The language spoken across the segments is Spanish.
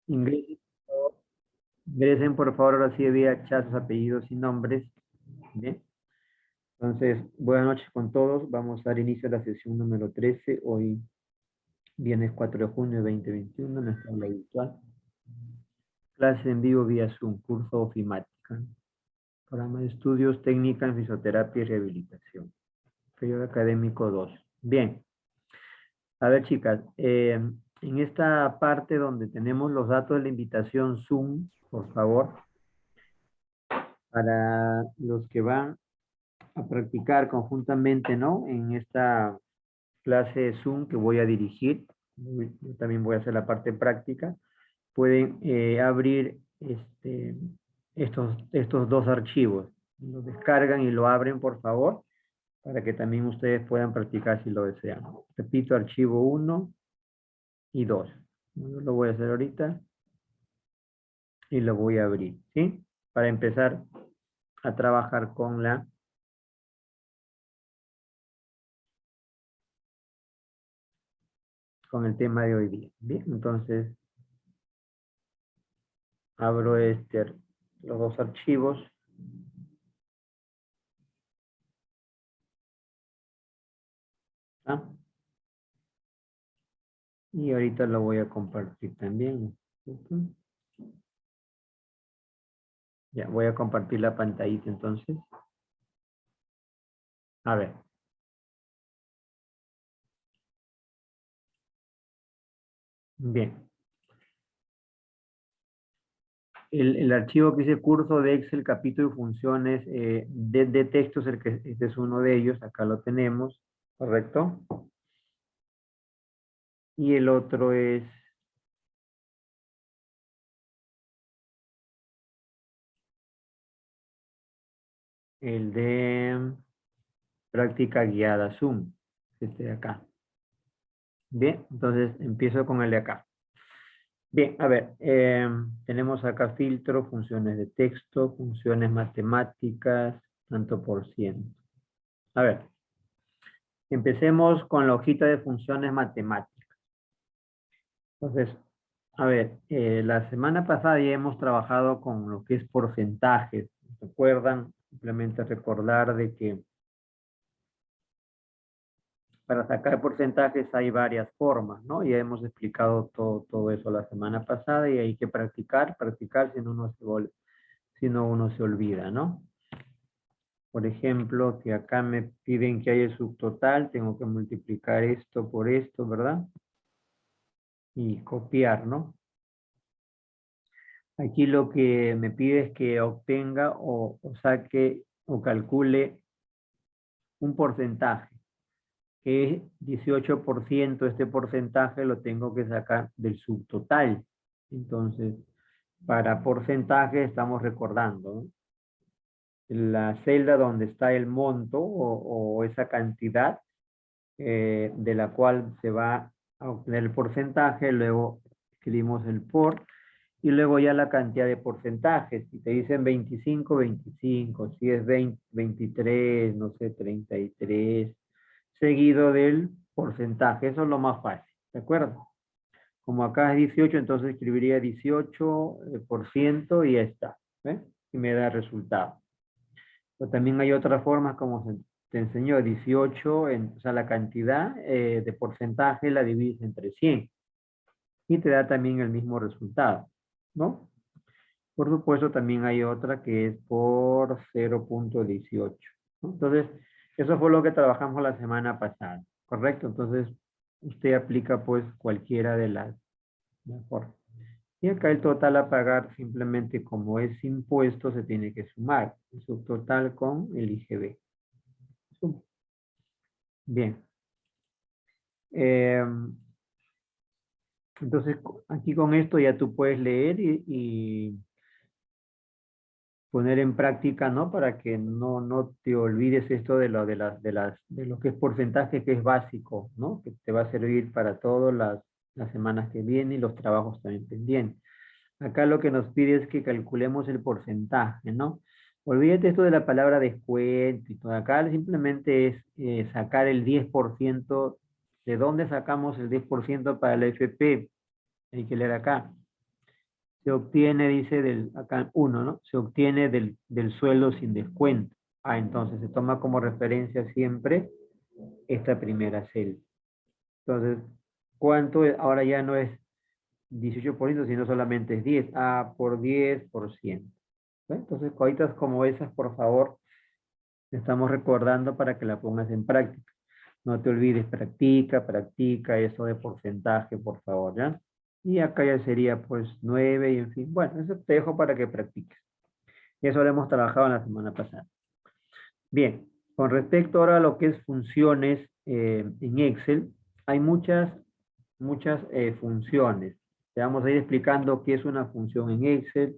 Ingresen, ingresen por favor ahora sí vía chat sus apellidos y nombres. Bien. Entonces, buenas noches con todos. Vamos a dar inicio a la sesión número 13. Hoy, viernes 4 de junio de 2021, nuestra aula virtual. Clase en vivo vía Zoom, curso ofimática. Programa de estudios, técnica en fisioterapia y rehabilitación. Periodo académico 2. Bien. A ver, chicas, en esta parte donde tenemos los datos de la invitación Zoom, por favor, para los que van a practicar conjuntamente, ¿no? En esta clase de Zoom que voy a dirigir, yo también voy a hacer la parte práctica, pueden abrir estos dos archivos. Los descargan y lo abren, por favor, para que también ustedes puedan practicar si lo desean. Repito, archivo 1 y 2. Yo lo voy a hacer ahorita y lo voy a abrir, ¿sí? Para empezar a trabajar con el tema de hoy día. Bien, entonces abro los dos archivos. ¿Ah? Y ahorita lo voy a compartir también. Ya, voy a compartir la pantallita entonces. A ver. Bien. El archivo que dice curso de Excel, capítulo y funciones de textos, este es uno de ellos, acá lo tenemos, ¿correcto? Y el otro es el de práctica guiada Zoom, este de acá. Bien, entonces empiezo con el de acá. Bien, a ver, tenemos acá filtro, funciones de texto, funciones matemáticas, tanto por ciento. A ver, empecemos con la hojita de funciones matemáticas. Entonces, a ver, la semana pasada ya hemos trabajado con lo que es porcentajes. ¿Recuerdan? Simplemente recordar de que para sacar porcentajes hay varias formas, ¿no? Ya hemos explicado todo eso la semana pasada y hay que practicar si no uno se olvida, ¿no? Por ejemplo, que acá me piden que haya el subtotal, tengo que multiplicar esto por esto, ¿verdad? Y copiar, ¿no? Aquí lo que me pide es que obtenga o saque o calcule un porcentaje, que es 18%. Este porcentaje lo tengo que sacar del subtotal. Entonces, para porcentaje estamos recordando, ¿no? La celda donde está el monto o esa cantidad de la cual se va a obtener el porcentaje, luego escribimos el por, y luego ya la cantidad de porcentajes. Si te dicen 25, 25, si es 20, 23, no sé, 33, seguido del porcentaje. Eso es lo más fácil, ¿de acuerdo? Como acá es 18, entonces escribiría 18% y ya está, ¿eh? Y me da resultado. Pero también hay otras formas como te enseñó, 18, o sea, la cantidad de porcentaje la divides entre 100 y te da también el mismo resultado, ¿no? Por supuesto, también hay otra que es por 0.18, ¿no? Entonces, eso fue lo que trabajamos la semana pasada, ¿correcto? Entonces, usted aplica pues cualquiera de las mejor. Y acá el total a pagar simplemente como es impuesto se tiene que sumar. El subtotal con el IGB. Bien. Entonces, aquí con esto ya tú puedes leer y poner en práctica, ¿no? Para que no te olvides esto de lo que es porcentaje, que es básico, ¿no? Que te va a servir para todas las semanas que vienen y los trabajos también pendientes. Acá lo que nos pide es que calculemos el porcentaje, ¿no? Olvídate esto de la palabra descuento y todo. Acá simplemente es sacar el 10%. ¿De dónde sacamos el 10% para la FP? Hay que leer acá. Se obtiene, dice, acá 1, ¿no? Se obtiene del sueldo sin descuento. Ah, entonces se toma como referencia siempre esta primera celda. Entonces, ¿cuánto es? Ahora ya no es 18%, sino solamente es 10. A por 10%. ¿Ve? Entonces, cositas como esas, por favor, te estamos recordando para que la pongas en práctica. No te olvides, practica eso de porcentaje, por favor, ¿ya? Y acá ya sería pues 9 y en fin. Bueno, eso te dejo para que practiques. Eso lo hemos trabajado en la semana pasada. Bien, con respecto ahora a lo que es funciones en Excel, hay muchas funciones. Te vamos a ir explicando qué es una función en Excel,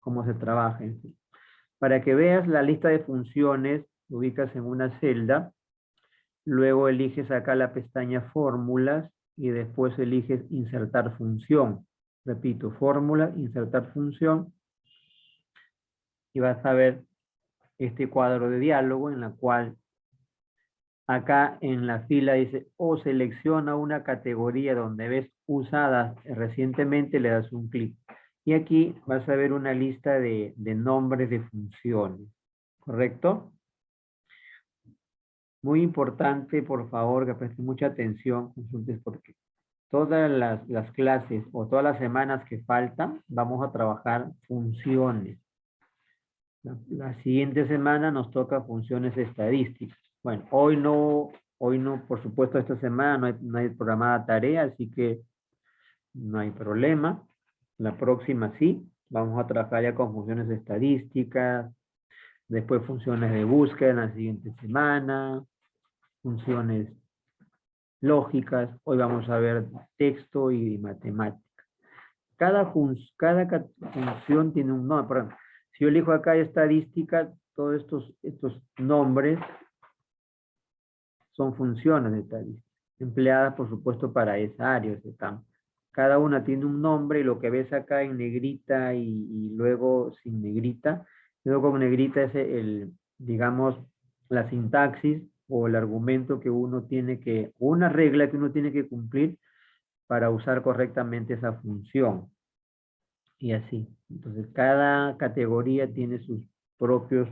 cómo se trabaja, en fin. Para que veas la lista de funciones, lo ubicas en una celda, luego eliges acá la pestaña fórmulas y después eliges insertar función. Repito, fórmula, insertar función, y vas a ver este cuadro de diálogo en la cual acá en la fila dice o selecciona una categoría donde ves usadas recientemente, le das un clic. Y aquí vas a ver una lista de nombres de funciones. ¿Correcto? Muy importante, por favor, que prestes mucha atención, consultes porque todas las clases o todas las semanas que faltan, vamos a trabajar funciones. La siguiente semana nos toca funciones estadísticas. Bueno, hoy no, por supuesto, esta semana no hay programada tarea, así que no hay problema. La próxima sí, vamos a trabajar ya con funciones estadísticas, después funciones de búsqueda en la siguiente semana, funciones lógicas, hoy vamos a ver texto y matemática. Cada función tiene un nombre. Por ejemplo, si yo elijo acá estadística, todos estos nombres son funciones de estadística, empleadas por supuesto para esa área, ese campo. Cada una tiene un nombre y lo que ves acá en negrita y luego sin negrita, luego con negrita es digamos, la sintaxis o el argumento que uno tiene que, o una regla que uno tiene que cumplir para usar correctamente esa función. Y así. Entonces, cada categoría tiene sus propios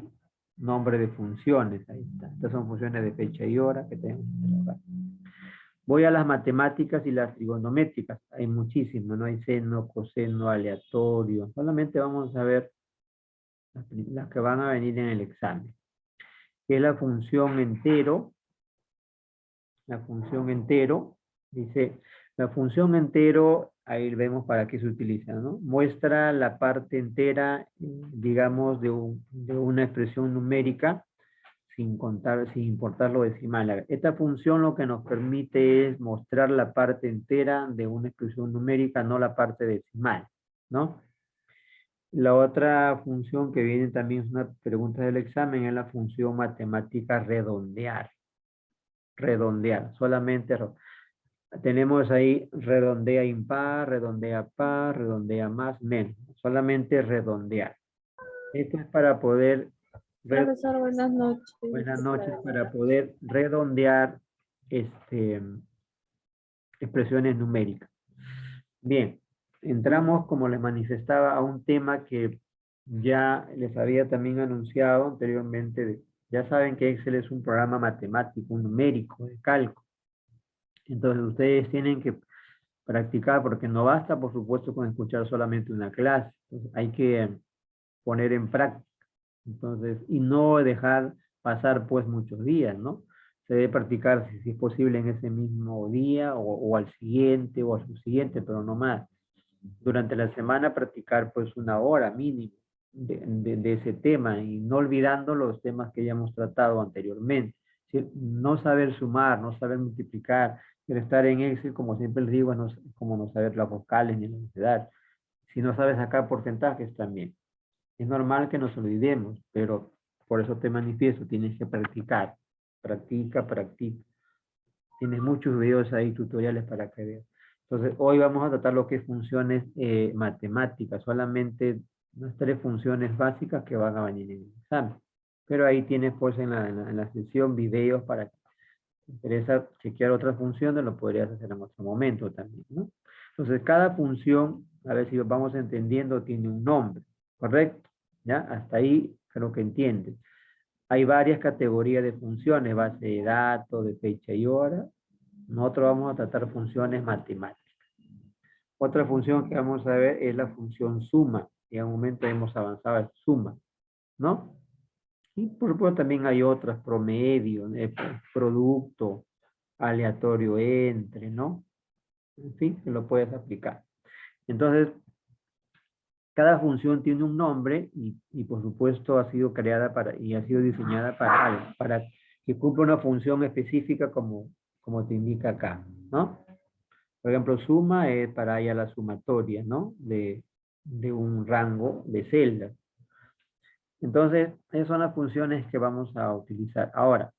nombres de funciones. Ahí está. Estas son funciones de fecha y hora que tenemos que trabajar. Voy a las matemáticas y las trigonométricas. Hay muchísimas, ¿no? Hay seno, coseno, aleatorio. Solamente vamos a ver las que van a venir en el examen. Que es la función entero. La función entero. Dice, la función entero, ahí vemos para qué se utiliza, ¿no? Muestra la parte entera, digamos, de una expresión numérica sin importar lo decimal. Esta función lo que nos permite es mostrar la parte entera de una expresión numérica, no la parte decimal, ¿no? La otra función que viene también es una pregunta del examen, es la función matemática redondear. Redondear, solamente tenemos ahí redondea impar, redondea par, redondea más, menos. Solamente redondear. Esto es para poder Profesor, buenas noches. buenas noches, para poder redondear expresiones numéricas. Bien, entramos, como les manifestaba, a un tema que ya les había también anunciado anteriormente. Ya saben que Excel es un programa matemático, un numérico, de cálculo. Entonces ustedes tienen que practicar, porque no basta, por supuesto, con escuchar solamente una clase. Entonces, hay que poner en práctica. Entonces, y no dejar pasar pues muchos días, ¿no? Se debe practicar si es posible en ese mismo día o al siguiente o al subsiguiente, pero no más. Durante la semana practicar pues una hora mínimo de ese tema y no olvidando los temas que ya hemos tratado anteriormente. Es decir, no saber sumar, no saber multiplicar, el estar en Excel, como siempre les digo, no, como no saber las vocales ni la unidad. Si no sabes sacar porcentajes también. Es normal que nos olvidemos, pero por eso te manifiesto, tienes que practicar. Practica. Tienes muchos videos ahí, tutoriales para que veas. Entonces, hoy vamos a tratar lo que es funciones matemáticas, solamente las 3 funciones básicas que van a venir en el examen. Pero ahí tienes pues en la sesión videos para que te interesa chequear otras funciones, lo podrías hacer en otro momento también, ¿no? Entonces, cada función, a ver si lo vamos entendiendo, tiene un nombre, ¿correcto? ¿Ya? Hasta ahí creo que entienden. Hay varias categorías de funciones, base de datos, de fecha y hora. Nosotros vamos a tratar funciones matemáticas. Otra función que vamos a ver es la función suma. Y en un momento hemos avanzado en suma, ¿no? Y por supuesto también hay otras, promedio, producto, aleatorio entre, ¿no? En fin, que lo puedes aplicar. Entonces, cada función tiene un nombre y por supuesto ha sido creada y ha sido diseñada para algo, para que cumpla una función específica como te indica acá, ¿no? Por ejemplo, suma es para allá la sumatoria, ¿no? De un rango de celdas. Entonces, esas son las funciones que vamos a utilizar. Ahora,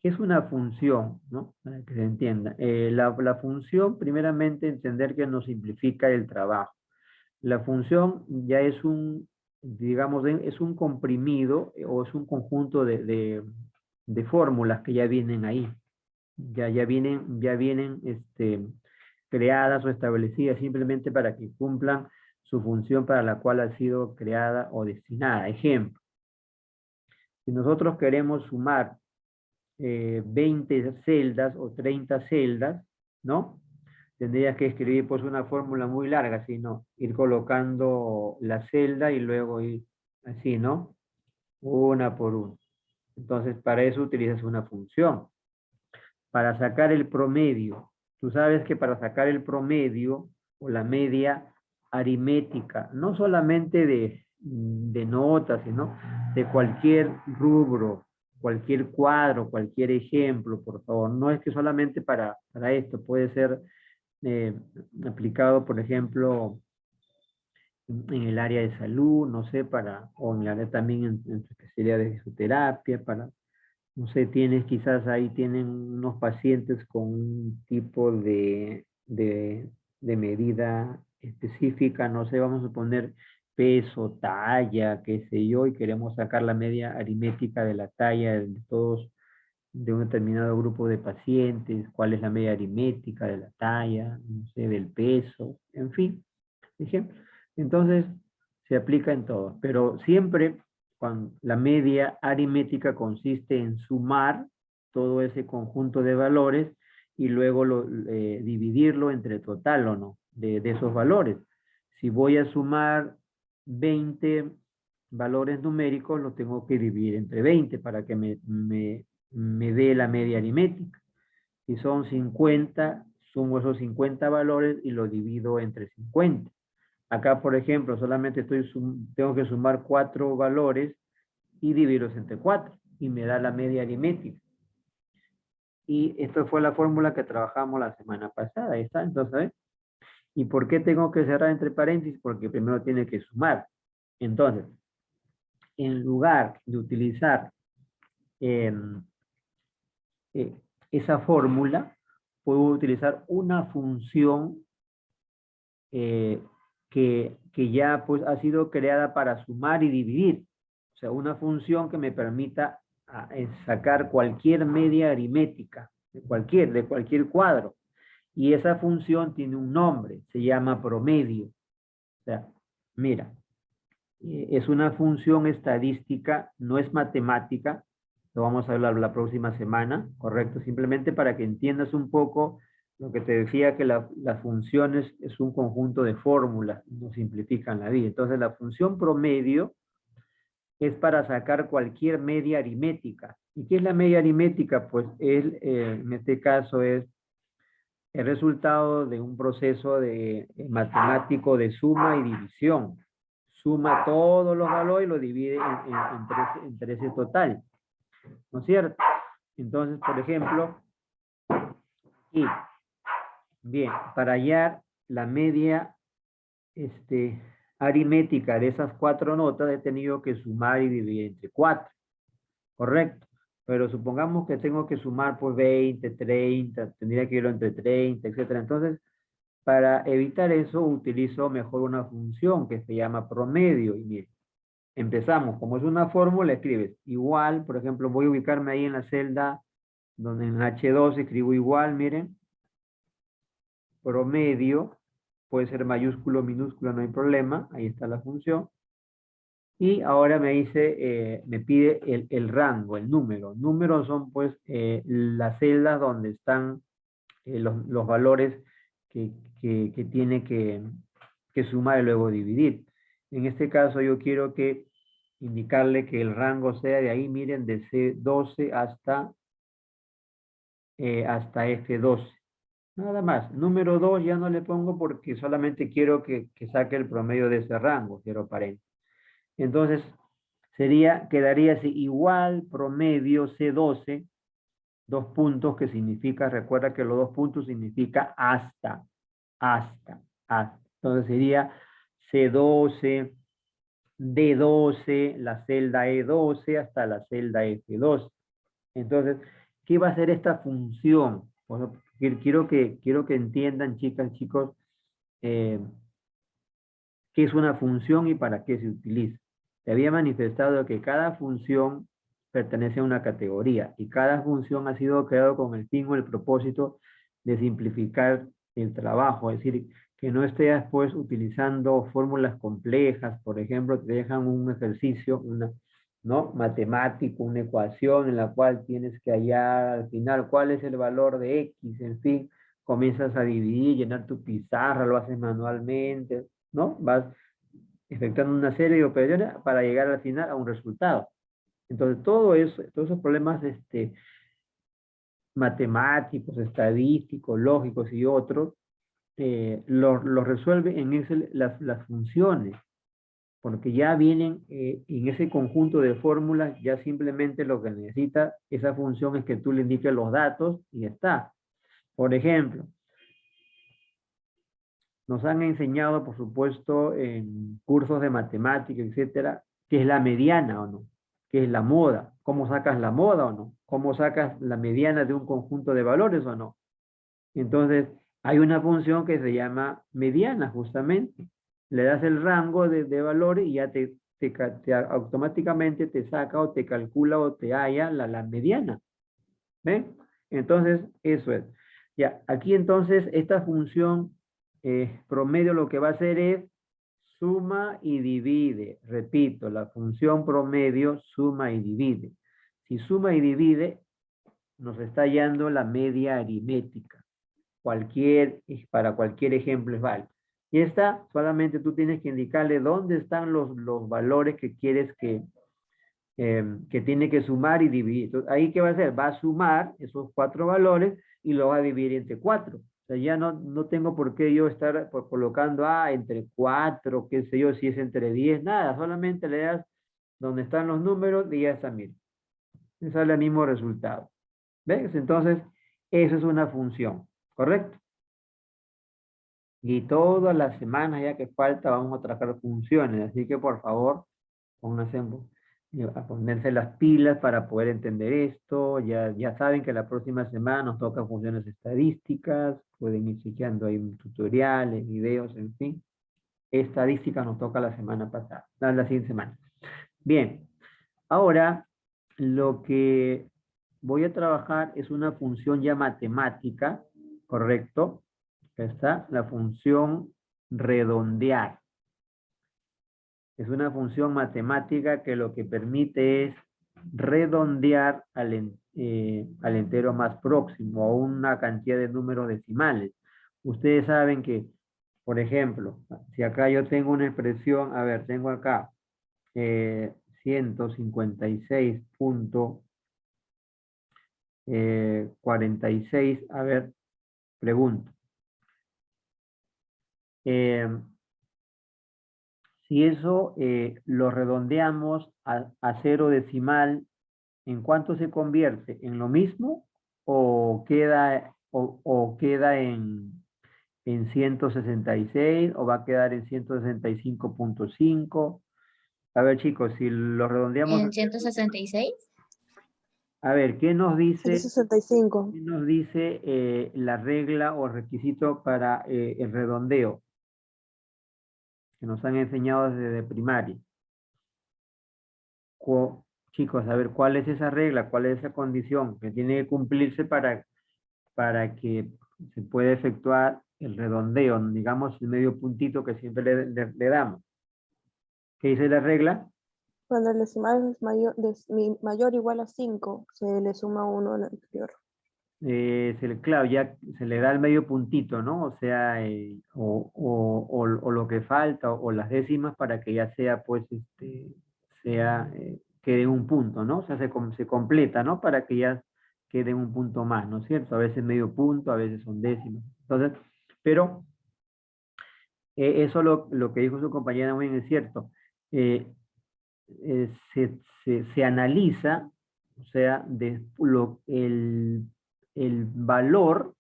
¿qué es una función? ¿No? Para que se entienda. La función, primeramente, entender que nos simplifica el trabajo. La función ya es digamos, es un comprimido o es un conjunto de fórmulas que ya vienen ahí. Ya vienen creadas o establecidas simplemente para que cumplan su función para la cual ha sido creada o destinada. Ejemplo, si nosotros queremos sumar 20 celdas o 30 celdas, ¿no? Tendrías que escribir pues una fórmula muy larga, sino ir colocando la celda y luego ir así, ¿no? Una por una. Entonces, para eso utilizas una función. Para sacar el promedio, tú sabes que para sacar el promedio o la media aritmética, no solamente de notas, sino de cualquier rubro, cualquier cuadro, cualquier ejemplo, por favor. No es que solamente para esto, puede ser eh, aplicado, por ejemplo, en el área de salud, no sé, o en el área también en su especialidad de fisioterapia, no sé, tienen unos pacientes con un tipo de medida específica, no sé, vamos a poner peso, talla, qué sé yo, y queremos sacar la media aritmética de la talla de todos, de un determinado grupo de pacientes, cuál es la media aritmética de la talla, no sé, del peso, en fin, ejemplo. Entonces, se aplica en todo, pero siempre cuando la media aritmética consiste en sumar todo ese conjunto de valores y luego dividirlo entre total o no de esos valores. Si voy a sumar 20 valores numéricos, lo tengo que dividir entre 20 para que me dé la media aritmética. Si son 50, sumo esos 50 valores y lo divido entre 50. Acá, por ejemplo, solamente tengo que sumar 4 valores y dividirlos entre 4 y me da la media aritmética. Y esta fue la fórmula que trabajamos la semana pasada. Ahí está, entonces, ¿ves? ¿Y por qué tengo que cerrar entre paréntesis? Porque primero tiene que sumar. Entonces, en lugar de utilizar eh, esa fórmula, puedo utilizar una función que ya pues ha sido creada para sumar y dividir. O sea, una función que me permita sacar cualquier media aritmética, de cualquier cuadro. Y esa función tiene un nombre, se llama promedio. O sea, mira, es una función estadística, no es matemática, lo vamos a hablar la próxima semana, ¿correcto? Simplemente para que entiendas un poco lo que te decía, que las funciones es un conjunto de fórmulas, nos simplifican la vida. Entonces, la función promedio es para sacar cualquier media aritmética. ¿Y qué es la media aritmética? Pues en este caso es el resultado de un proceso matemático de suma y división. Suma todos los valores y lo divide entre ese total. ¿No es cierto? Entonces, por ejemplo, aquí, bien, para hallar la media aritmética de esas 4 notas he tenido que sumar y dividir entre 4, ¿correcto? Pero supongamos que tengo que sumar por 20, 30, tendría que irlo entre 30, etcétera. Entonces, para evitar eso, utilizo mejor una función que se llama promedio. Y miren, empezamos, como es una fórmula, escribes igual, por ejemplo, voy a ubicarme ahí en la celda donde en H2 escribo igual, miren, promedio, puede ser mayúsculo, minúsculo, no hay problema, ahí está la función. Y ahora me dice, me pide el rango, el número. Números son pues las celdas donde están los valores que tiene que sumar y luego dividir. En este caso yo quiero indicarle que el rango sea de ahí, miren, de C12 hasta F12. Nada más. Número 2 ya no le pongo porque solamente quiero que saque el promedio de ese rango, quiero paréntesis. Entonces, quedaría así, igual promedio C12, 2 puntos que significa, recuerda que los 2 puntos significa hasta. Entonces sería C12, D12, la celda E12 hasta la celda F12. Entonces, ¿qué va a hacer esta función? Bueno, quiero que entiendan, chicas, chicos, qué es una función y para qué se utiliza. Te había manifestado que cada función pertenece a una categoría y cada función ha sido creado con el fin o el propósito de simplificar el trabajo, es decir, que no estés pues utilizando fórmulas complejas, por ejemplo, te dejan un ejercicio, ¿no? Matemático, una ecuación en la cual tienes que hallar al final cuál es el valor de X, en fin, comienzas a dividir, llenar tu pizarra, lo haces manualmente, ¿no? Vas efectuando una serie de operaciones para llegar al final a un resultado. Entonces, todos esos problemas matemáticos, estadísticos, lógicos y otros, los resuelve en Excel las funciones, porque ya vienen en ese conjunto de fórmulas, ya simplemente lo que necesita esa función es que tú le indiques los datos y ya está. Por ejemplo, nos han enseñado, por supuesto, en cursos de matemática, etcétera, qué es la mediana o no, qué es la moda, cómo sacas la moda o no, cómo sacas la mediana de un conjunto de valores o no. Entonces, hay una función que se llama mediana, justamente. Le das el rango de valores y ya automáticamente te saca o te calcula o te halla la mediana. ¿Ven? Entonces, eso es. Ya, aquí entonces esta función promedio lo que va a hacer es suma y divide. Repito, la función promedio suma y divide. Si suma y divide, nos está hallando la media aritmética. Para cualquier ejemplo es válido. Y esta, solamente tú tienes que indicarle dónde están los valores que quieres que tiene que sumar y dividir. Entonces, ahí ¿qué va a hacer? Va a sumar esos 4 valores y lo va a dividir entre 4. O sea, ya no tengo por qué yo estar colocando, entre 4, qué sé yo, si es entre 10, nada. Solamente le das donde están los números y ya está, mira. Me sale el mismo resultado. ¿Ves? Entonces, eso es una función, ¿correcto? Y todas las semanas ya que falta vamos a trabajar funciones. Así que por favor, pónganse a ponerse las pilas para poder entender esto. Ya saben que la próxima semana nos toca funciones estadísticas. Pueden ir chequeando ahí tutoriales, videos, en fin. Estadística nos toca la semana pasada, la siguiente semana. Bien, ahora lo que voy a trabajar es una función ya matemática, ¿correcto? Acá está la función redondear. Es una función matemática que lo que permite es redondear al entero más próximo, a una cantidad de números decimales. Ustedes saben que, por ejemplo, si acá yo tengo una expresión, a ver, tengo acá 156.46, a ver, pregunto. Si eso lo redondeamos a 0 decimal, ¿en cuánto se convierte? ¿En lo mismo o queda en 166 o va a quedar en 165.5? A ver, chicos, si lo redondeamos. ¿En 166? A ver, ¿qué nos dice 165. la regla o requisito para el redondeo? Que nos han enseñado desde primaria. Chicos, a ver, ¿cuál es esa regla? ¿Cuál es esa condición que tiene que cumplirse para que se pueda efectuar el redondeo, digamos el medio puntito que siempre le damos. ¿Qué dice la regla? Cuando el decimal es mayor o igual a 5, se le suma 1 al anterior. Claro, ya se le da el medio puntito, ¿no? O sea, o lo que falta, o las décimas para que ya sea, pues, quede un punto, ¿no? O sea, se completa, ¿no? Para que ya quede un punto más, ¿no es cierto? A veces medio punto, a veces son décimas. Entonces, pero eso lo que dijo su compañera muy bien es cierto. Se analiza, o sea, el valor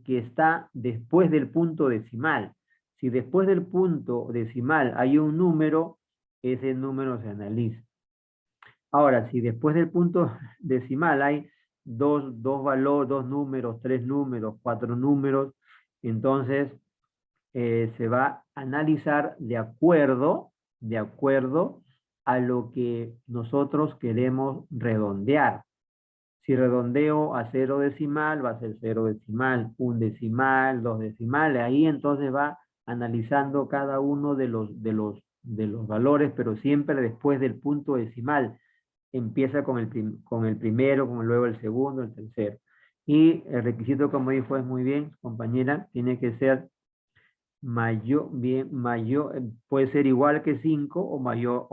que está después del punto decimal. Si después del punto decimal hay un número, ese número se analiza. Ahora, si después del punto decimal hay dos valores, dos números, tres números, cuatro números, entonces se va a analizar de acuerdo a lo que nosotros queremos redondear. Si redondeo a 0 decimal, va a ser 0 decimal, 1 decimal, 2 decimales. Ahí entonces va analizando cada uno de los valores, pero siempre después del punto decimal. Empieza con el primero, luego el segundo, el tercero. Y el requisito, como dijo es muy bien, compañera, tiene que ser puede ser igual que 5 o mayor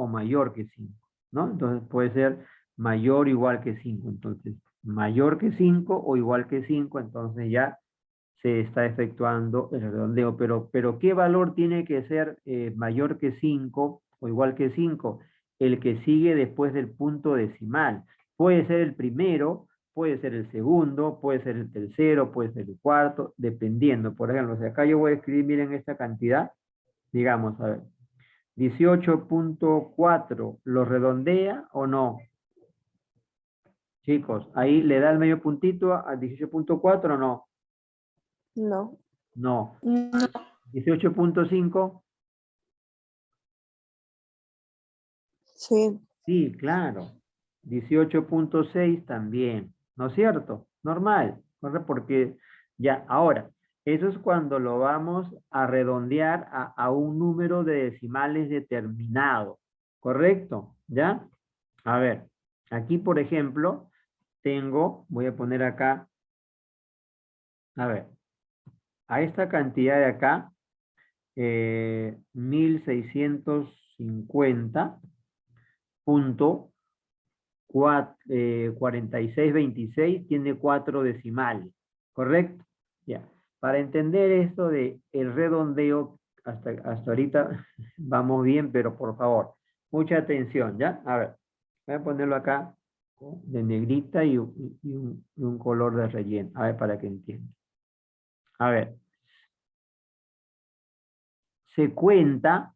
que 5, ¿no? Entonces puede ser mayor o igual que 5. Entonces, mayor que 5 o igual que 5, entonces ya se está efectuando el redondeo. Pero ¿qué valor tiene que ser mayor que 5 o igual que 5? El que sigue después del punto decimal. Puede ser el primero, puede ser el segundo, puede ser el tercero, puede ser el cuarto, dependiendo. Por ejemplo, si acá yo voy a escribir, miren esta cantidad, digamos, a ver, 18.4, ¿lo redondea o no? Chicos, ahí le da el medio puntito a 18.4 o no? No. No. No. 18.5. Sí. Sí, claro. 18.6 también, ¿no es cierto? Normal, ¿correcto? Porque ya, ahora, eso es cuando lo vamos a redondear a un número de decimales determinado, ¿correcto? ¿Ya? A ver, aquí por ejemplo, voy a poner acá, a ver, a esta cantidad de acá, 1650.4626 tiene 4 decimales, ¿correcto? Ya. Para entender esto de el redondeo, hasta ahorita vamos bien, pero por favor, mucha atención, ¿ya? A ver, voy a ponerlo acá de negrita y un color de relleno, a ver, para que entiendan. A ver, se cuenta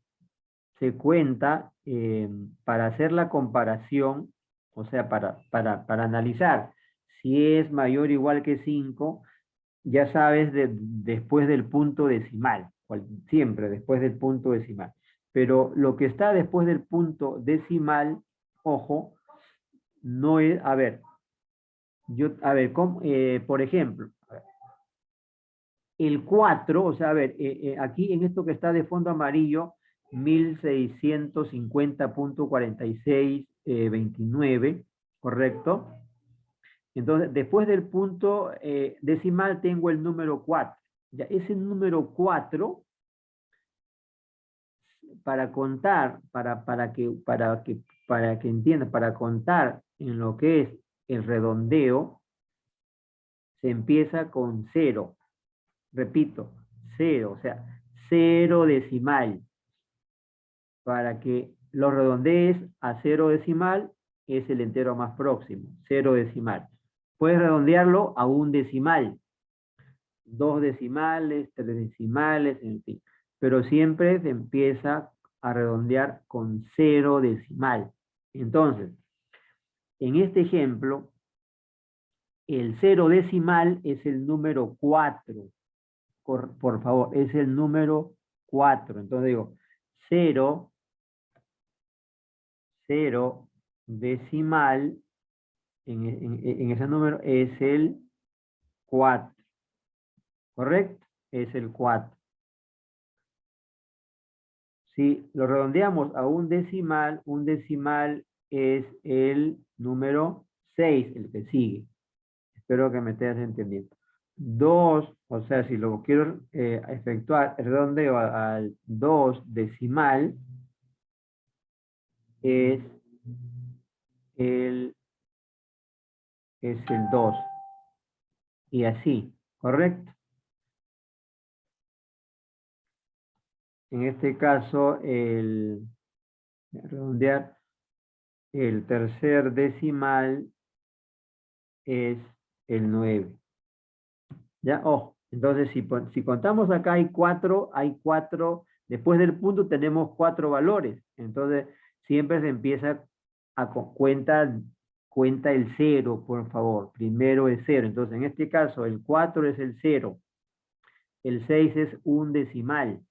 para hacer la comparación, o sea, para analizar si es mayor o igual que 5, ya sabes después del punto decimal, siempre después del punto decimal. Pero lo que está después del punto decimal, ojo, no es, a ver, por ejemplo, el 4, o sea, a ver, aquí en esto que está de fondo amarillo, 1650.4629, ¿correcto? Entonces, después del punto decimal tengo el número 4. Ya, ese número 4, para contar, para que entiendan, para contar en lo que es el redondeo, se empieza con 0. Repito, 0, o sea, 0 decimal. Para que lo redondees a 0 decimal, es el entero más próximo, 0 decimal. Puedes redondearlo a un decimal, 2 decimales, 3 decimales, en fin. Pero siempre se empieza a redondear con 0 decimal. Entonces, en este ejemplo, el 0 decimal es el número 4. Por favor, es el número 4. Entonces digo, 0 decimal en ese número es el 4, ¿correcto? Es el 4. Si lo redondeamos a un decimal es el número 6, el que sigue. Espero que me estés entendiendo. 2, o sea, si lo quiero efectuar el redondeo al 2 decimal, es el 2. Y así, ¿correcto? En este caso, redondear el tercer decimal es el 9. ¿Ya? Ojo, entonces si contamos acá hay 4, después del punto tenemos 4 valores. Entonces, siempre se empieza a cuenta el 0, por favor. Primero es 0. Entonces, en este caso, el 4 es el 0. El 6 es un decimal.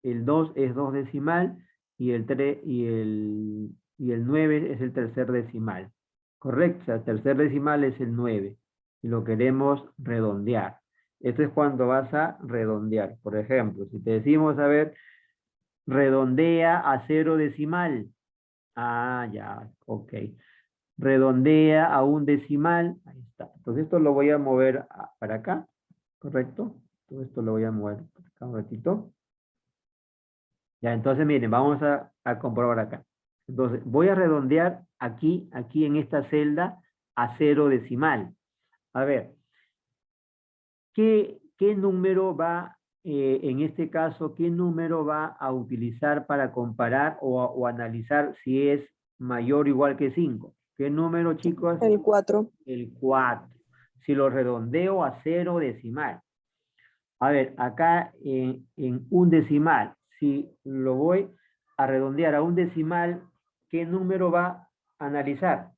El 2 es 2 decimal. Y el 3 y el 9 es el tercer decimal. ¿Correcto? O sea, el tercer decimal es el 9. Y lo queremos redondear. Esto es cuando vas a redondear. Por ejemplo, si te decimos, a ver, redondea a 0 decimal. Ah, ya, ok. Redondea a un decimal. Ahí está. Entonces esto lo voy a mover para acá. ¿Correcto? Todo esto lo voy a mover para acá un ratito. Ya, entonces miren, vamos a comprobar acá. Entonces, voy a redondear aquí en esta celda a 0 decimal. A ver, ¿qué número va, en este caso, qué número va a utilizar para comparar o analizar si es mayor o igual que 5? ¿Qué número, chicos? El 4. El 4. Si lo redondeo a 0 decimal. A ver, acá en un decimal, si lo voy a redondear a un decimal, ¿qué número va a analizar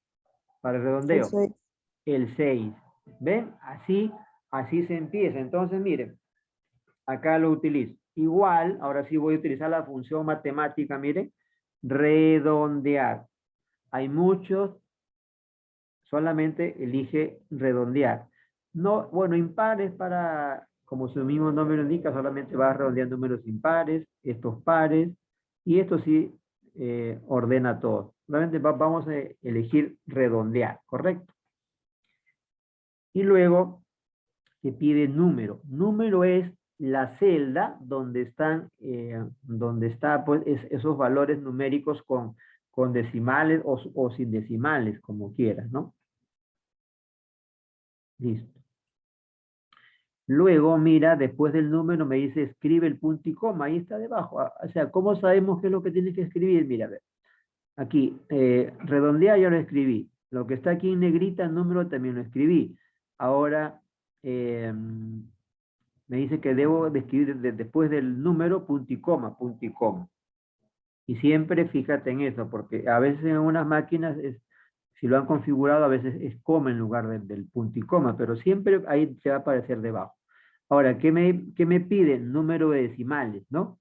para el El redondeo? 6. El 6. ¿Ven? Así se empieza. Entonces, miren, acá lo utilizo. Igual, ahora sí voy a utilizar la función matemática, miren, redondear. Hay muchos, solamente elige redondear. No, bueno, impares para, como su mismo nombre lo indica, solamente va a redondear números impares, estos pares, y esto sí ordena todo. Solamente vamos a elegir redondear, ¿correcto? Y luego te pide número. Número es la celda donde están, pues, esos valores numéricos con decimales o sin decimales, como quieras, ¿no? Listo. Luego, mira, después del número me dice escribe el punto y coma, ahí está debajo. O sea, ¿cómo sabemos qué es lo que tienes que escribir? Mira, a ver. Aquí, redondear ya lo escribí. Lo que está aquí en negrita, el número también lo escribí. Ahora, me dice que debo de escribir después del número punto y coma, punto y coma. Y siempre fíjate en eso, porque a veces en unas máquinas, si lo han configurado, a veces es coma en lugar del punto y coma, pero siempre ahí se va a aparecer debajo. Ahora, ¿qué me piden? Número de decimales, ¿no?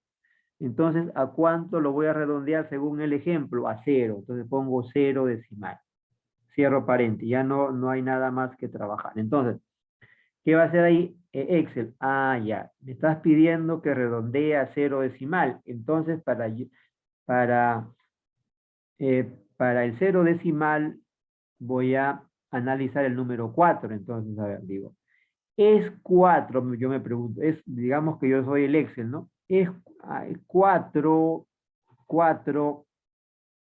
Entonces, ¿a cuánto lo voy a redondear según el ejemplo? A 0. Entonces pongo 0 decimal. Cierro paréntesis. Ya no hay nada más que trabajar. Entonces, ¿qué va a hacer ahí Excel? Ah, ya. Me estás pidiendo que redondee a 0 decimal. Entonces, para, para el 0 decimal voy a analizar el número 4. Entonces, a ver, digo, es 4, yo me pregunto, digamos que yo soy el Excel, ¿no? Es 4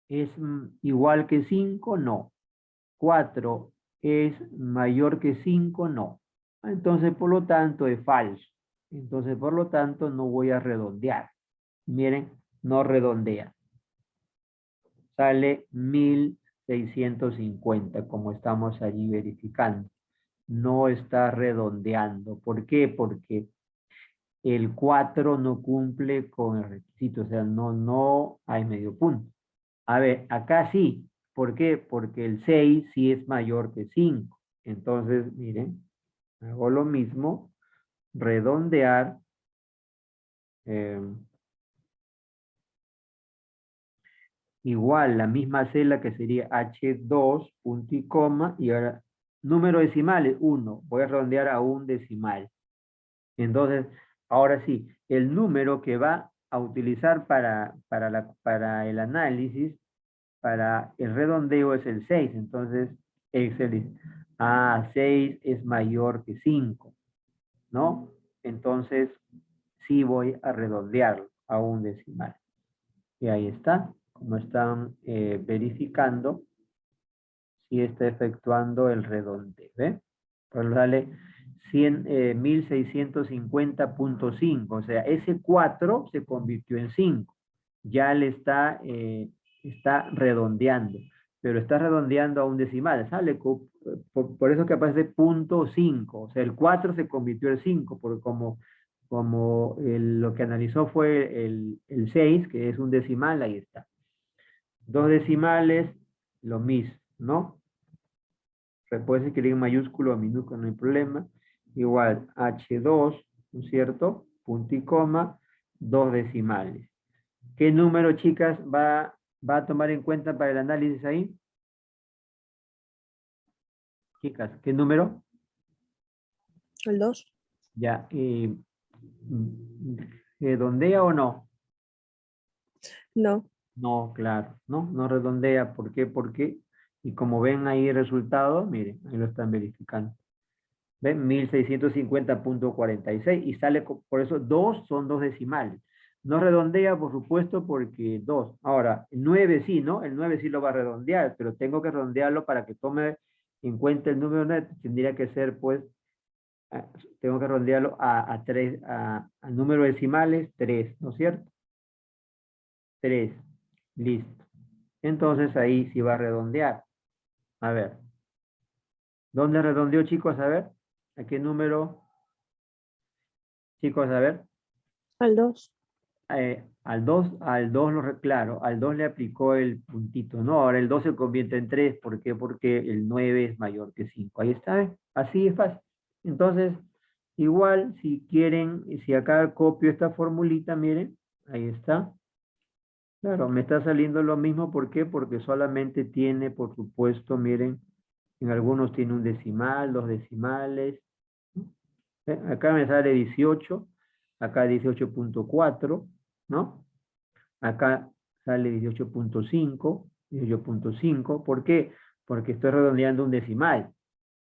es igual que 5, no. 4 es mayor que 5, no. Entonces, por lo tanto, es falso. Entonces, por lo tanto, no voy a redondear. Miren, no redondea. Sale 1650, como estamos allí verificando. No está redondeando. ¿Por qué? Porque el 4 no cumple con el requisito, o sea, no hay medio punto. A ver, acá sí. ¿Por qué? Porque el 6 sí es mayor que 5. Entonces, miren, hago lo mismo, redondear. Igual, la misma celda que sería H2, punto y coma, y ahora, número decimales, 1. Voy a redondear a un decimal. Entonces, ahora sí, el número que va a utilizar para el análisis, para el redondeo es el 6. Entonces, Excel dice, 6 es mayor que 5, ¿no? Entonces, sí voy a redondearlo a un decimal. Y ahí está, como están verificando, si está efectuando el redondeo, ¿ve? Pues dale 1650.5, o sea, ese 4 se convirtió en 5. Ya le está redondeando, pero está redondeando a un decimal, ¿sale? Por eso que aparece punto 5, o sea, el 4 se convirtió en 5, porque como lo que analizó fue el 6, que es un decimal, ahí está. Dos decimales, lo mismo, ¿no? Puede escribir en mayúsculo o minúsculo, no hay problema. Igual H2, ¿no es cierto? Punto y coma, dos decimales. ¿Qué número, chicas, va a tomar en cuenta para el análisis ahí? Chicas, ¿qué número? El 2. Ya, ¿redondea o no? No. No, claro, no redondea. ¿Por qué? Y como ven ahí el resultado, miren, ahí lo están verificando. ¿Ven? 1650.46 y sale, por eso 2 son dos decimales. No redondea, por supuesto, porque 2. Ahora, el 9 sí, ¿no? El 9 sí lo va a redondear, pero tengo que redondearlo para que tome en cuenta el número 9. Tendría que ser, pues, tengo que redondearlo a 3, a número decimales, 3, ¿no es cierto? 3, listo. Entonces ahí sí va a redondear. A ver, ¿dónde redondeó, chicos? A ver, ¿a qué número? Chicos, a ver. Al 2. Al 2 claro, al 2 le aplicó el puntito, ¿no? Ahora el 2 se convierte en 3, ¿por qué? Porque el 9 es mayor que 5. Ahí está, ¿eh? Así es fácil. Entonces, igual, si quieren, si acá copio esta formulita, miren, ahí está. Claro, me está saliendo lo mismo, ¿por qué? Porque solamente tiene, por supuesto, miren, en algunos tiene un decimal, dos decimales. Acá me sale 18, acá 18.4, ¿no? Acá sale 18.5, 18.5. ¿Por qué? Porque estoy redondeando un decimal.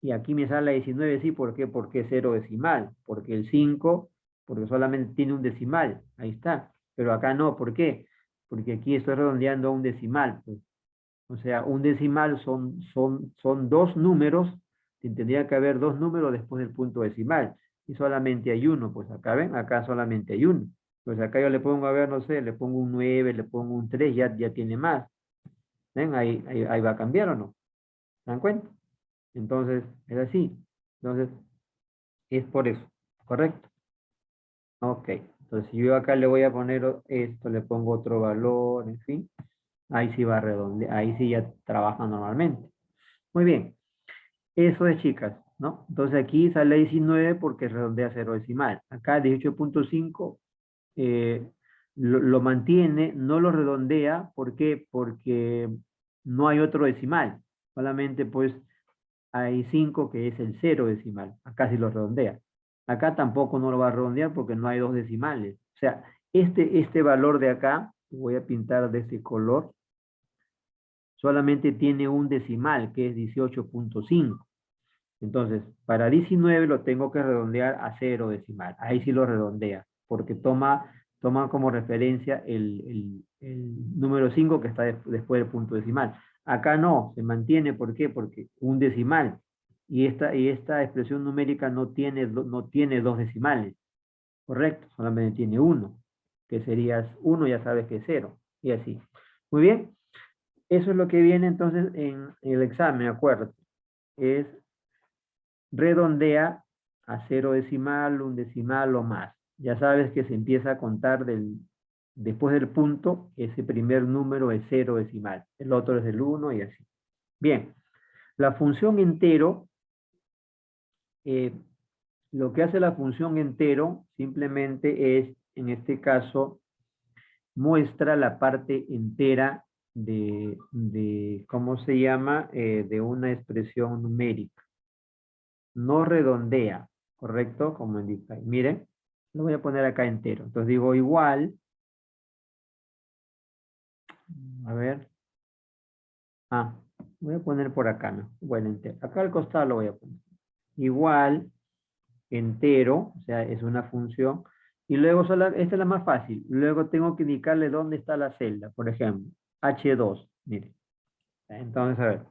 Y aquí me sale 19, sí, ¿por qué? Porque es 0 decimal. Porque el 5, porque solamente tiene un decimal. Ahí está. Pero acá no, ¿por qué? Porque aquí estoy redondeando a un decimal, pues. O sea, un decimal son dos números, tendría que haber dos números después del punto decimal, y solamente hay uno, pues acá ven, acá solamente hay uno. Pues acá yo le pongo, a ver, no sé, le pongo un 9, le pongo un 3, ya tiene más. ¿Ven? Ahí va a cambiar o no. ¿Se dan cuenta? Entonces, es así. Entonces, es por eso, ¿correcto? Ok, entonces yo acá le voy a poner esto, le pongo otro valor, en fin. Ahí sí va a redondear, ahí sí ya trabaja normalmente. Muy bien, eso es, chicas, ¿no? Entonces aquí sale 19 porque redondea cero decimal. Acá 18.5 lo mantiene, no lo redondea. ¿Por qué? Porque no hay otro decimal. Solamente pues hay 5 que es el cero decimal. Acá sí lo redondea. Acá tampoco no lo va a redondear porque no hay dos decimales. O sea, este valor de acá, voy a pintar de este color, solamente tiene un decimal que es 18.5. Entonces, para 19 lo tengo que redondear a cero decimal. Ahí sí lo redondea, porque toma como referencia el número 5 que está después del punto decimal. Acá no, se mantiene. ¿Por qué? Porque un decimal. Y esta expresión numérica no tiene dos decimales, ¿correcto? Solamente tiene uno, que sería uno, ya sabes que es cero. Y así. Muy bien. Eso es lo que viene entonces en el examen, acuérdate. Es redondea a cero decimal, un decimal o más. Ya sabes que se empieza a contar después del punto, ese primer número es cero decimal, el otro es el 1 y así. Bien, la función entero, eh, lo que hace la función entero simplemente es, en este caso, muestra la parte entera ¿cómo se llama? De una expresión numérica. No redondea, ¿correcto? Como indica ahí. Miren, lo voy a poner acá entero. Entonces digo igual, a ver, voy a poner por acá, ¿no? Bueno, entero. Acá al costado lo voy a poner. Igual, entero, o sea, es una función. Y luego, esta es la más fácil. Luego tengo que indicarle dónde está la celda. Por ejemplo, H2, miren. Entonces, a ver,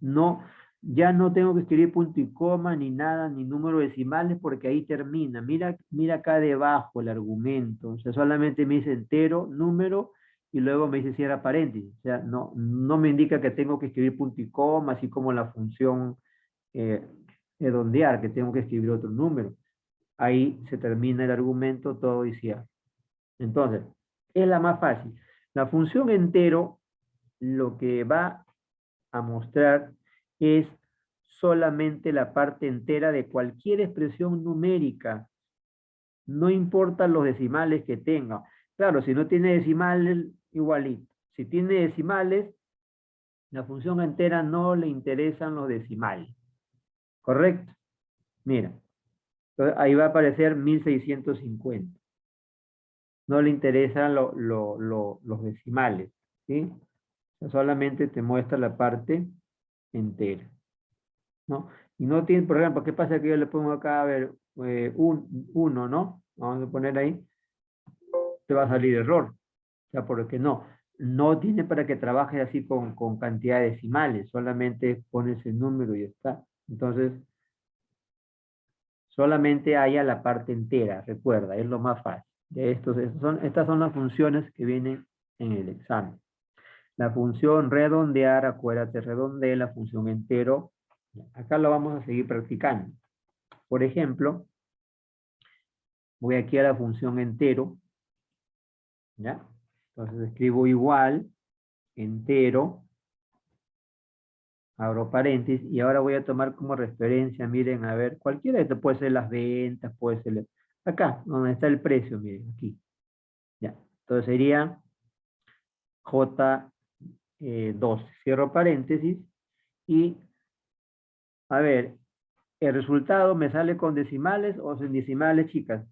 no, ya no tengo que escribir punto y coma, ni nada, ni número decimales, porque ahí termina. Mira, mira acá debajo el argumento. O sea, solamente me dice entero, número, y luego me dice cierra paréntesis. O sea, no me indica que tengo que escribir punto y coma, así como la función redondear, que tengo que escribir otro número. Ahí se termina el argumento, todo y cierra. Entonces, es la más fácil. La función entero, lo que va a mostrar es solamente la parte entera de cualquier expresión numérica. No importa los decimales que tenga. Claro, si no tiene decimales, igualito. Si tiene decimales, la función entera no le interesan los decimales. ¿Correcto? Mira, entonces ahí va a aparecer 1650. No le interesan los decimales, ¿sí? O sea, solamente te muestra la parte entera, ¿no? Y no tiene, por ejemplo, ¿qué pasa que yo le pongo acá, a ver, uno, ¿no? Vamos a poner ahí, te va a salir error. O sea, porque no tiene para que trabajes así con cantidad de decimales, solamente pones el número y ya está. Entonces, solamente haya la parte entera, recuerda, es lo más fácil. Estas son las funciones que vienen en el examen. La función redondear, acuérdate, redondea, la función entero. Acá lo vamos a seguir practicando. Por ejemplo, voy aquí a la función entero, ¿ya? Entonces escribo igual, entero, abro paréntesis, y ahora voy a tomar como referencia, miren, a ver, cualquiera de esto puede ser las ventas, puede ser, acá, donde está el precio, miren, aquí, ya. Entonces sería J12, cierro paréntesis, y, a ver, ¿el resultado me sale con decimales o sin decimales, chicas?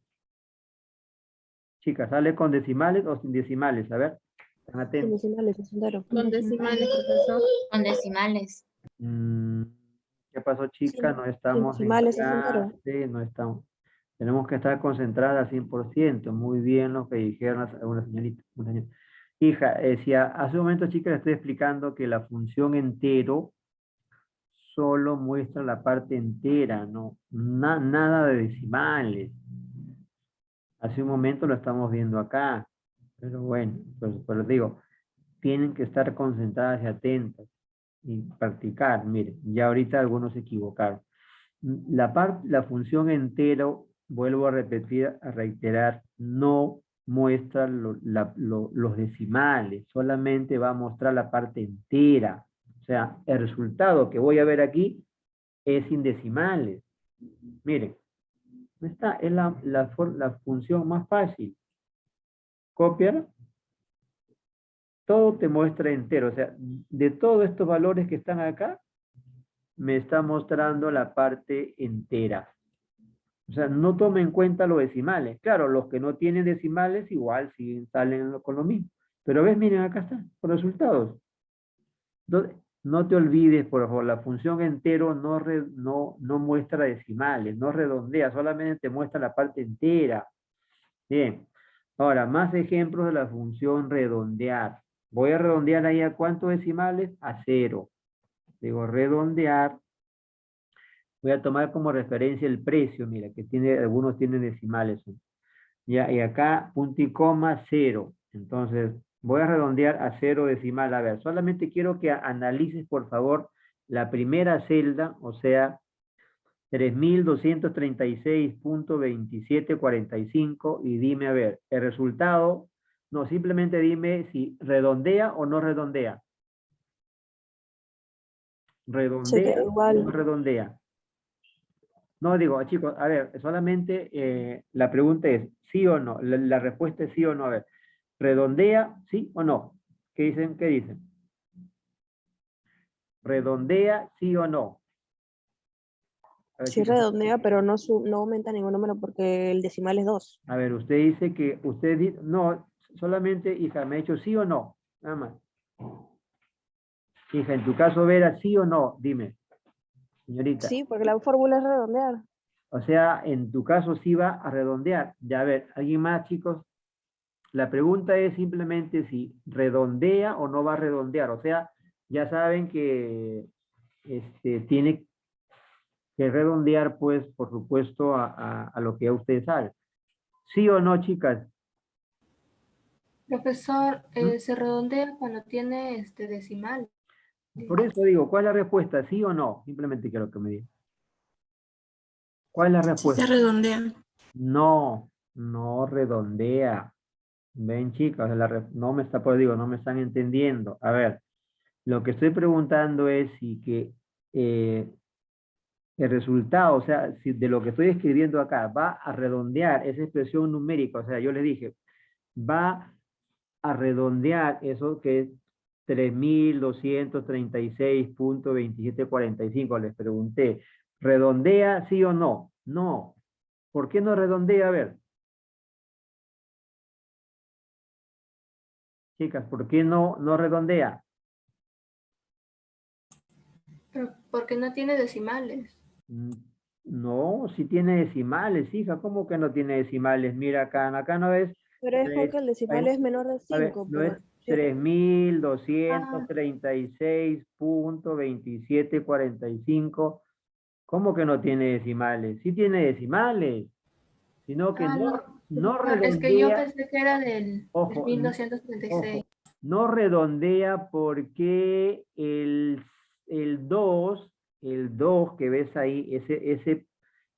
Chicas, ¿sale con decimales o sin decimales? A ver, están Sin atentos. decimales, es entero. Con decimales, profesor. Con decimales. Mm, ¿Qué pasó, chicas? No Sin estamos en decimales es entero. clase, no estamos. Tenemos que estar concentradas al 100%. Muy bien lo que dijeron una señorita. Una señora. Hija, hace un momento, chicas, le estoy explicando que la función entero solo muestra la parte entera, no nada de decimales. Hace un momento lo estamos viendo acá, pero bueno, pues digo, tienen que estar concentradas y atentas y practicar. Miren, ya ahorita algunos se equivocaron. La función entero, vuelvo a repetir, a reiterar, no muestra los decimales, solamente va a mostrar la parte entera. O sea, el resultado que voy a ver aquí es sin decimales. Miren, esta es la función más fácil. Copiar, todo te muestra entero. O sea, de todos estos valores que están acá, me está mostrando la parte entera. O sea, no tome en cuenta los decimales. Claro, los que no tienen decimales igual siguen salen con lo mismo. Pero ves, miren, acá están los resultados. No te olvides, por favor, la función entero no muestra decimales, no redondea, solamente te muestra la parte entera. Bien. Ahora, más ejemplos de la función redondear. Voy a redondear ahí a cuántos decimales, a 0. Digo redondear. Voy a tomar como referencia el precio, mira, que algunos tienen decimales. Ya, y acá punto y coma 0. Entonces, voy a redondear a 0 decimal. A ver, solamente quiero que analices, por favor, la primera celda, o sea, 3236.2745, y dime, a ver, el resultado, no, simplemente dime si redondea o no redondea. Se queda ¿Redondea o no igual. redondea? No, digo, chicos, a ver, solamente la pregunta es sí o no. La respuesta es sí o no. A ver, ¿redondea sí o no? ¿Qué dicen? ¿Qué dicen? ¿Redondea sí o no? A ver, Sí chicos, redondea, pero no, no aumenta ningún número porque el decimal es 2. a ver, usted dice que, no, solamente, hija, me ha hecho sí o no, nada más. Hija, en tu caso, Vera, sí o no, dime, señorita. Sí, porque la fórmula es redondear. O sea, en tu caso sí va a redondear. Ya, a ver, ¿alguien más, chicos? La pregunta es simplemente si redondea o no va a redondear. O sea, ya saben que tiene que redondear, pues, por supuesto, a lo que ya ustedes saben. ¿Sí o no, chicas? Profesor, ¿Mm? se redondea cuando tiene decimal. Por eso digo, ¿cuál es la respuesta? ¿Sí o no? Simplemente quiero que me digan. ¿Cuál es la Sí se respuesta? redondea. No, no redondea. Ven, chicas, no me está, pues digo, no me están entendiendo. A ver, lo que estoy preguntando es si que eh, el resultado, o sea, si de lo que estoy escribiendo acá va a redondear esa expresión numérica, o sea, yo les dije, va a redondear eso que es 3236.2745. Les pregunté, ¿redondea sí o no? No. ¿Por qué no redondea? A ver, chicas, ¿por qué no redondea? Pero porque no tiene decimales. Mm, No, si tiene decimales, hija, ¿cómo que no tiene decimales? Mira acá no es, Pero es no es- porque el decimal es menor de a ver, 5, no es pues. Sí. 3236.2745. ¿Cómo que no tiene decimales? Sí tiene decimales, sino que No, no profesor, es que yo redondea, pensé que era del ojo, 1236. ojo, no redondea porque el 2 que ves ahí,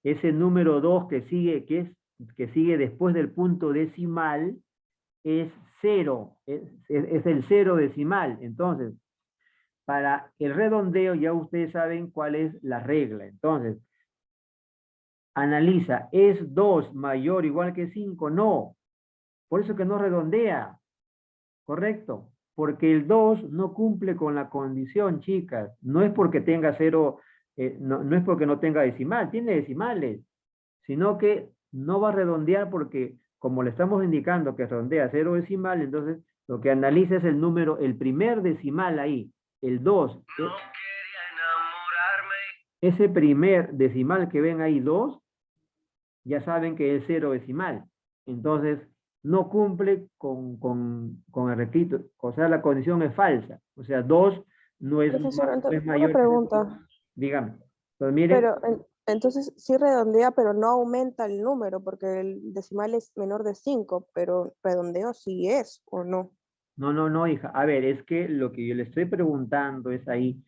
ese número 2 que sigue después del punto decimal, es cero, es el cero decimal. Entonces, para el redondeo ya ustedes saben cuál es la regla. Entonces, analiza, ¿es 2 mayor o igual que 5? No, por eso que no redondea, ¿correcto? Porque el 2 no cumple con la condición, chicas. No es porque tenga cero, no es porque no tenga decimal, tiene decimales, sino que no va a redondear porque como le estamos indicando que redondea cero decimal, entonces lo que analiza es el número, el primer decimal ahí, el 2. Ese primer decimal que ven ahí, 2, ya saben que es cero decimal. Entonces, no cumple con el requisito. O sea, la condición es falsa. O sea, 2 no es, Profesor, no es una mayor que... pregunta. Dígame. Pues miren, Pero entonces sí redondea, pero no aumenta el número, porque el decimal es menor de 5, pero redondeo sí es, ¿o no? no, hija. A ver, es que lo que yo le estoy preguntando es ahí,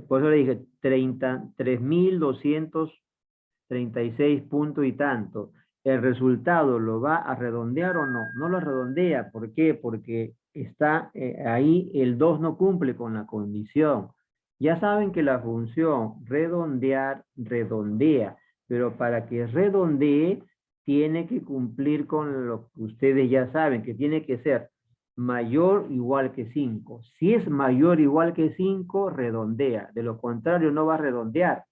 por eso le dije 3.236 puntos y tanto. ¿El resultado lo va a redondear o no? No lo redondea. ¿Por qué? Porque está ahí el 2 no cumple con la condición. Ya saben que la función redondear redondea, pero para que redondee tiene que cumplir con lo que ustedes ya saben, que tiene que ser mayor o igual que 5. Si es mayor o igual que 5, redondea. De lo contrario, no va a redondear.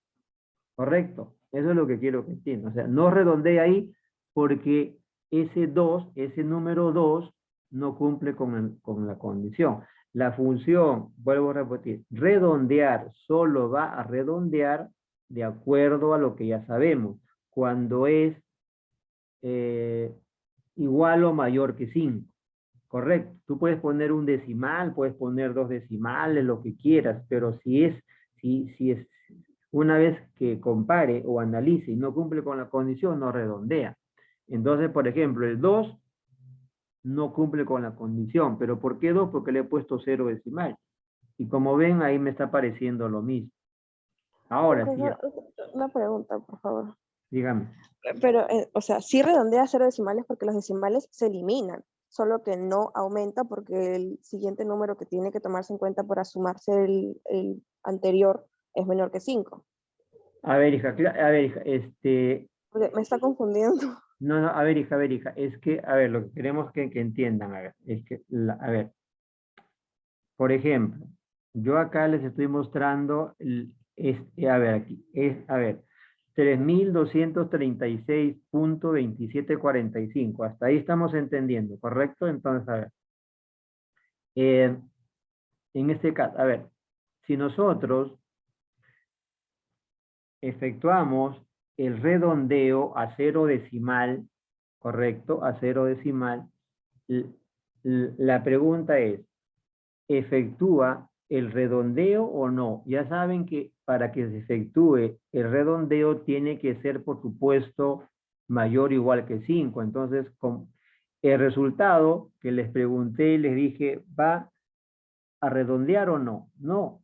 ¿Correcto? Eso es lo que quiero que entiendan. O sea, no redondea ahí porque ese 2, ese número 2, no cumple con la condición. La función, vuelvo a repetir, redondear solo va a redondear de acuerdo a lo que ya sabemos. Cuando es eh, igual o mayor que 5. Correcto. Tú puedes poner un decimal, puedes poner dos decimales, lo que quieras, pero si es una vez que compare o analice y no cumple con la condición, no redondea. Entonces, por ejemplo, el 2 no cumple con la condición. ¿Pero por qué 2? Porque le he puesto cero decimal. Y como ven, ahí me está apareciendo lo mismo. Ahora sí, Profesor, una pregunta, por favor. dígame. Pero, o sea, sí redondea 0 decimales porque los decimales se eliminan, solo que no aumenta porque el siguiente número que tiene que tomarse en cuenta para sumarse el anterior es menor que 5. A ver, hija, a ver, hija, Me está confundiendo. no, a ver, hija, es que, a ver, lo que queremos que entiendan, a ver, es que, a ver, por ejemplo, yo acá les estoy mostrando, a ver, aquí, a ver, 3.236.2745. Hasta ahí estamos entendiendo, ¿correcto? Entonces, a ver. En este caso, a ver, si nosotros efectuamos el redondeo a 0 decimal, ¿correcto? A 0 decimal, la pregunta es, ¿efectúa el redondeo o no? Ya saben que para que se efectúe el redondeo tiene que ser, por supuesto, mayor o igual que 5. Entonces, con el resultado que les pregunté, les dije, ¿va a redondear o no? No.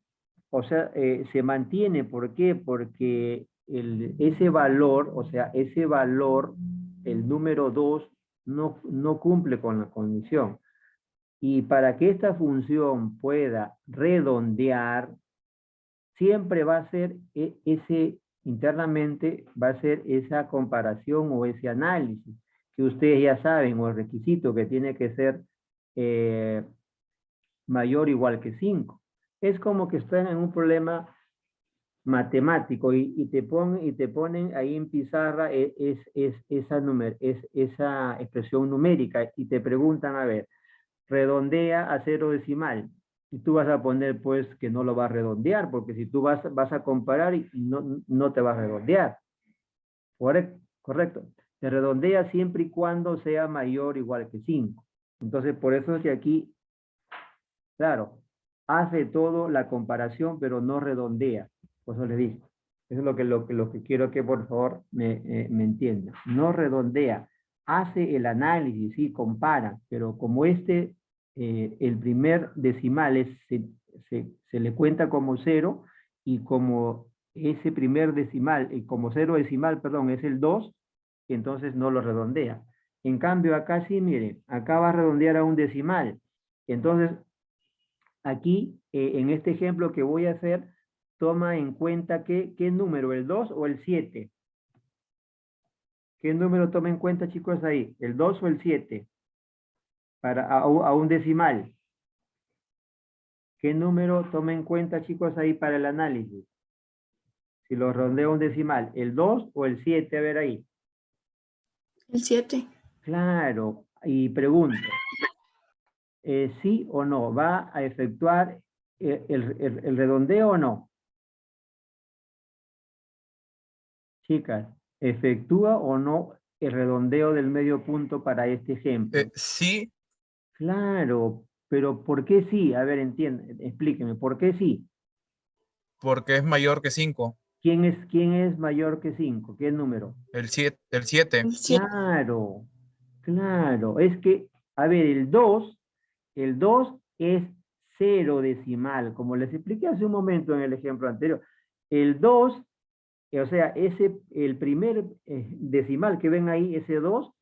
O sea, se mantiene. ¿Por qué? Porque ese valor, o sea, ese valor, el número 2, no cumple con la condición. Y para que esta función pueda redondear, siempre va a ser internamente va a ser esa comparación o ese análisis que ustedes ya saben, o el requisito que tiene que ser mayor o igual que 5. Es como que están en un problema matemático y te ponen ahí en pizarra esa expresión numérica y te preguntan, a ver, redondea a 0 decimal. Y tú vas a poner, pues, que no lo va a redondear, porque si tú vas a comparar y no te va a redondear. Correcto. Se redondea siempre y cuando sea mayor o igual que 5. Entonces, por eso es que aquí, claro, hace todo la comparación, pero no redondea. Por eso le dije. Eso es lo que quiero que, por favor, me entiendan. No redondea. Hace el análisis, sí, compara, pero como el primer decimal se le cuenta como 0 y como ese primer decimal, como 0 decimal, perdón, es el 2, entonces no lo redondea. En cambio, acá sí, miren, acá va a redondear a un decimal. Entonces, aquí, en este ejemplo que voy a hacer, toma en cuenta ¿qué número? ¿El 2 o el 7? ¿Qué número toma en cuenta, chicos, ahí? ¿El 2 o el 7? A un decimal. ¿Qué número toma en cuenta, chicos, ahí para el análisis? Si lo redondeo a un decimal, ¿el 2 o el 7? A ver ahí. El 7. Claro. Y pregunto, ¿sí o no? ¿Va a efectuar el redondeo o no? Chicas, ¿efectúa o no el redondeo del medio punto para este ejemplo? Sí, Claro, pero ¿por qué sí? A ver, explíqueme, ¿por qué sí? porque es mayor que 5. ¿Quién es mayor que 5? ¿Qué número? El 7. El 7. Claro, claro. Es que, a ver, el 2 es 0 decimal, como les expliqué hace un momento en el ejemplo anterior. El 2, o sea, el primer decimal que ven ahí, ese 2,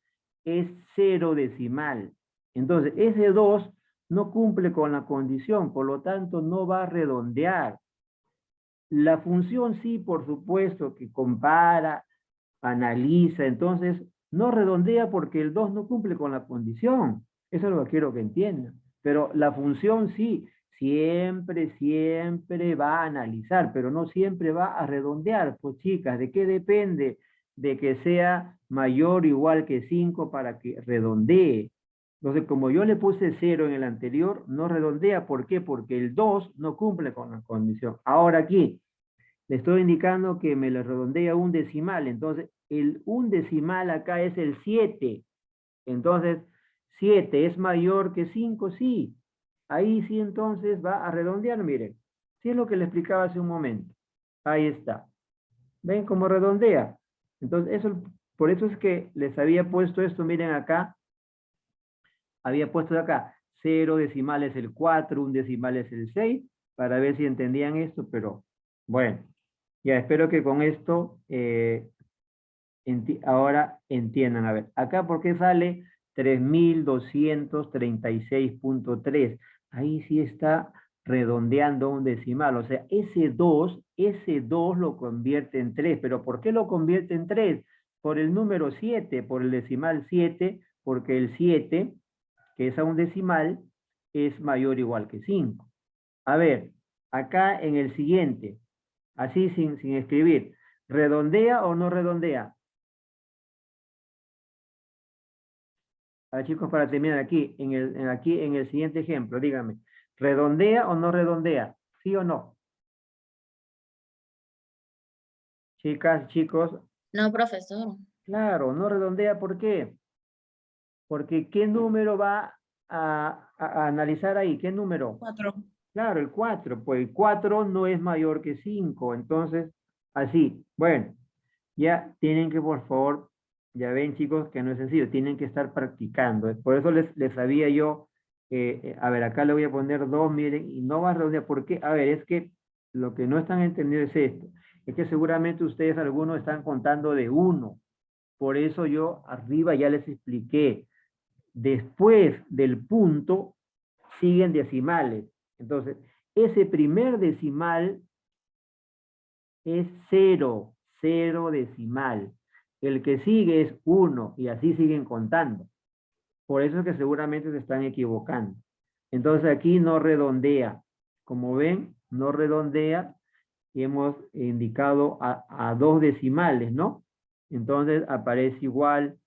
es 0 decimal. Entonces, ese 2 no cumple con la condición, por lo tanto, no va a redondear. La función sí, por supuesto, que compara, analiza, entonces no redondea porque el 2 no cumple con la condición. Eso es lo que quiero que entiendan. Pero la función sí, siempre va a analizar, pero no siempre va a redondear. Pues chicas, ¿de qué depende? De que sea mayor o igual que 5 para que redondee. Entonces, como yo le puse 0 en el anterior, no redondea. ¿Por qué? Porque el 2 no cumple con la condición. Ahora aquí, le estoy indicando que me lo redondea un decimal. Entonces, el un decimal acá es el 7. Entonces, 7 es mayor que 5, sí. Ahí sí entonces va a redondear, miren. Sí es lo que le explicaba hace un momento. Ahí está. ¿Ven cómo redondea? Entonces, por eso es que les había puesto esto, miren acá. Había puesto acá 0 decimal es el 4, un decimal es el 6, para ver si entendían esto, pero bueno. Ya, espero que con esto ahora entiendan. A ver, acá ¿por qué sale 3236.3? Ahí sí está redondeando un decimal. O sea, ese 2 lo convierte en 3. ¿Pero por qué lo convierte en 3? Por el número 7, por el decimal 7, porque el 7, que es a un decimal, es mayor o igual que 5. A ver, acá en el siguiente, así sin escribir. ¿Redondea o no redondea? A ver, chicos, para terminar aquí, aquí en el siguiente ejemplo, díganme, ¿redondea o no redondea? ¿Sí o no? Chicas, chicos, No, profesor. claro, no redondea, ¿por qué? Porque ¿qué número va a analizar ahí? ¿Qué número? 4. Claro, el 4, pues el 4 no es mayor que 5, entonces, así. Bueno, ya tienen que, por favor, ya ven, chicos, que no es sencillo, tienen que estar practicando. Por eso les sabía yo, a ver, acá le voy a poner 2, miren, y no va a redondear. ¿Por qué? A ver, es que lo que no están entendiendo es esto. Es que seguramente ustedes, algunos, están contando de 1. Por eso yo arriba ya les expliqué. Después del punto, siguen decimales. Entonces, ese primer decimal es 0, 0 decimal. El que sigue es 1 y así siguen contando. Por eso es que seguramente se están equivocando. Entonces aquí no redondea. Como ven, no redondea y hemos indicado a 2 decimales, ¿no? Entonces aparece igual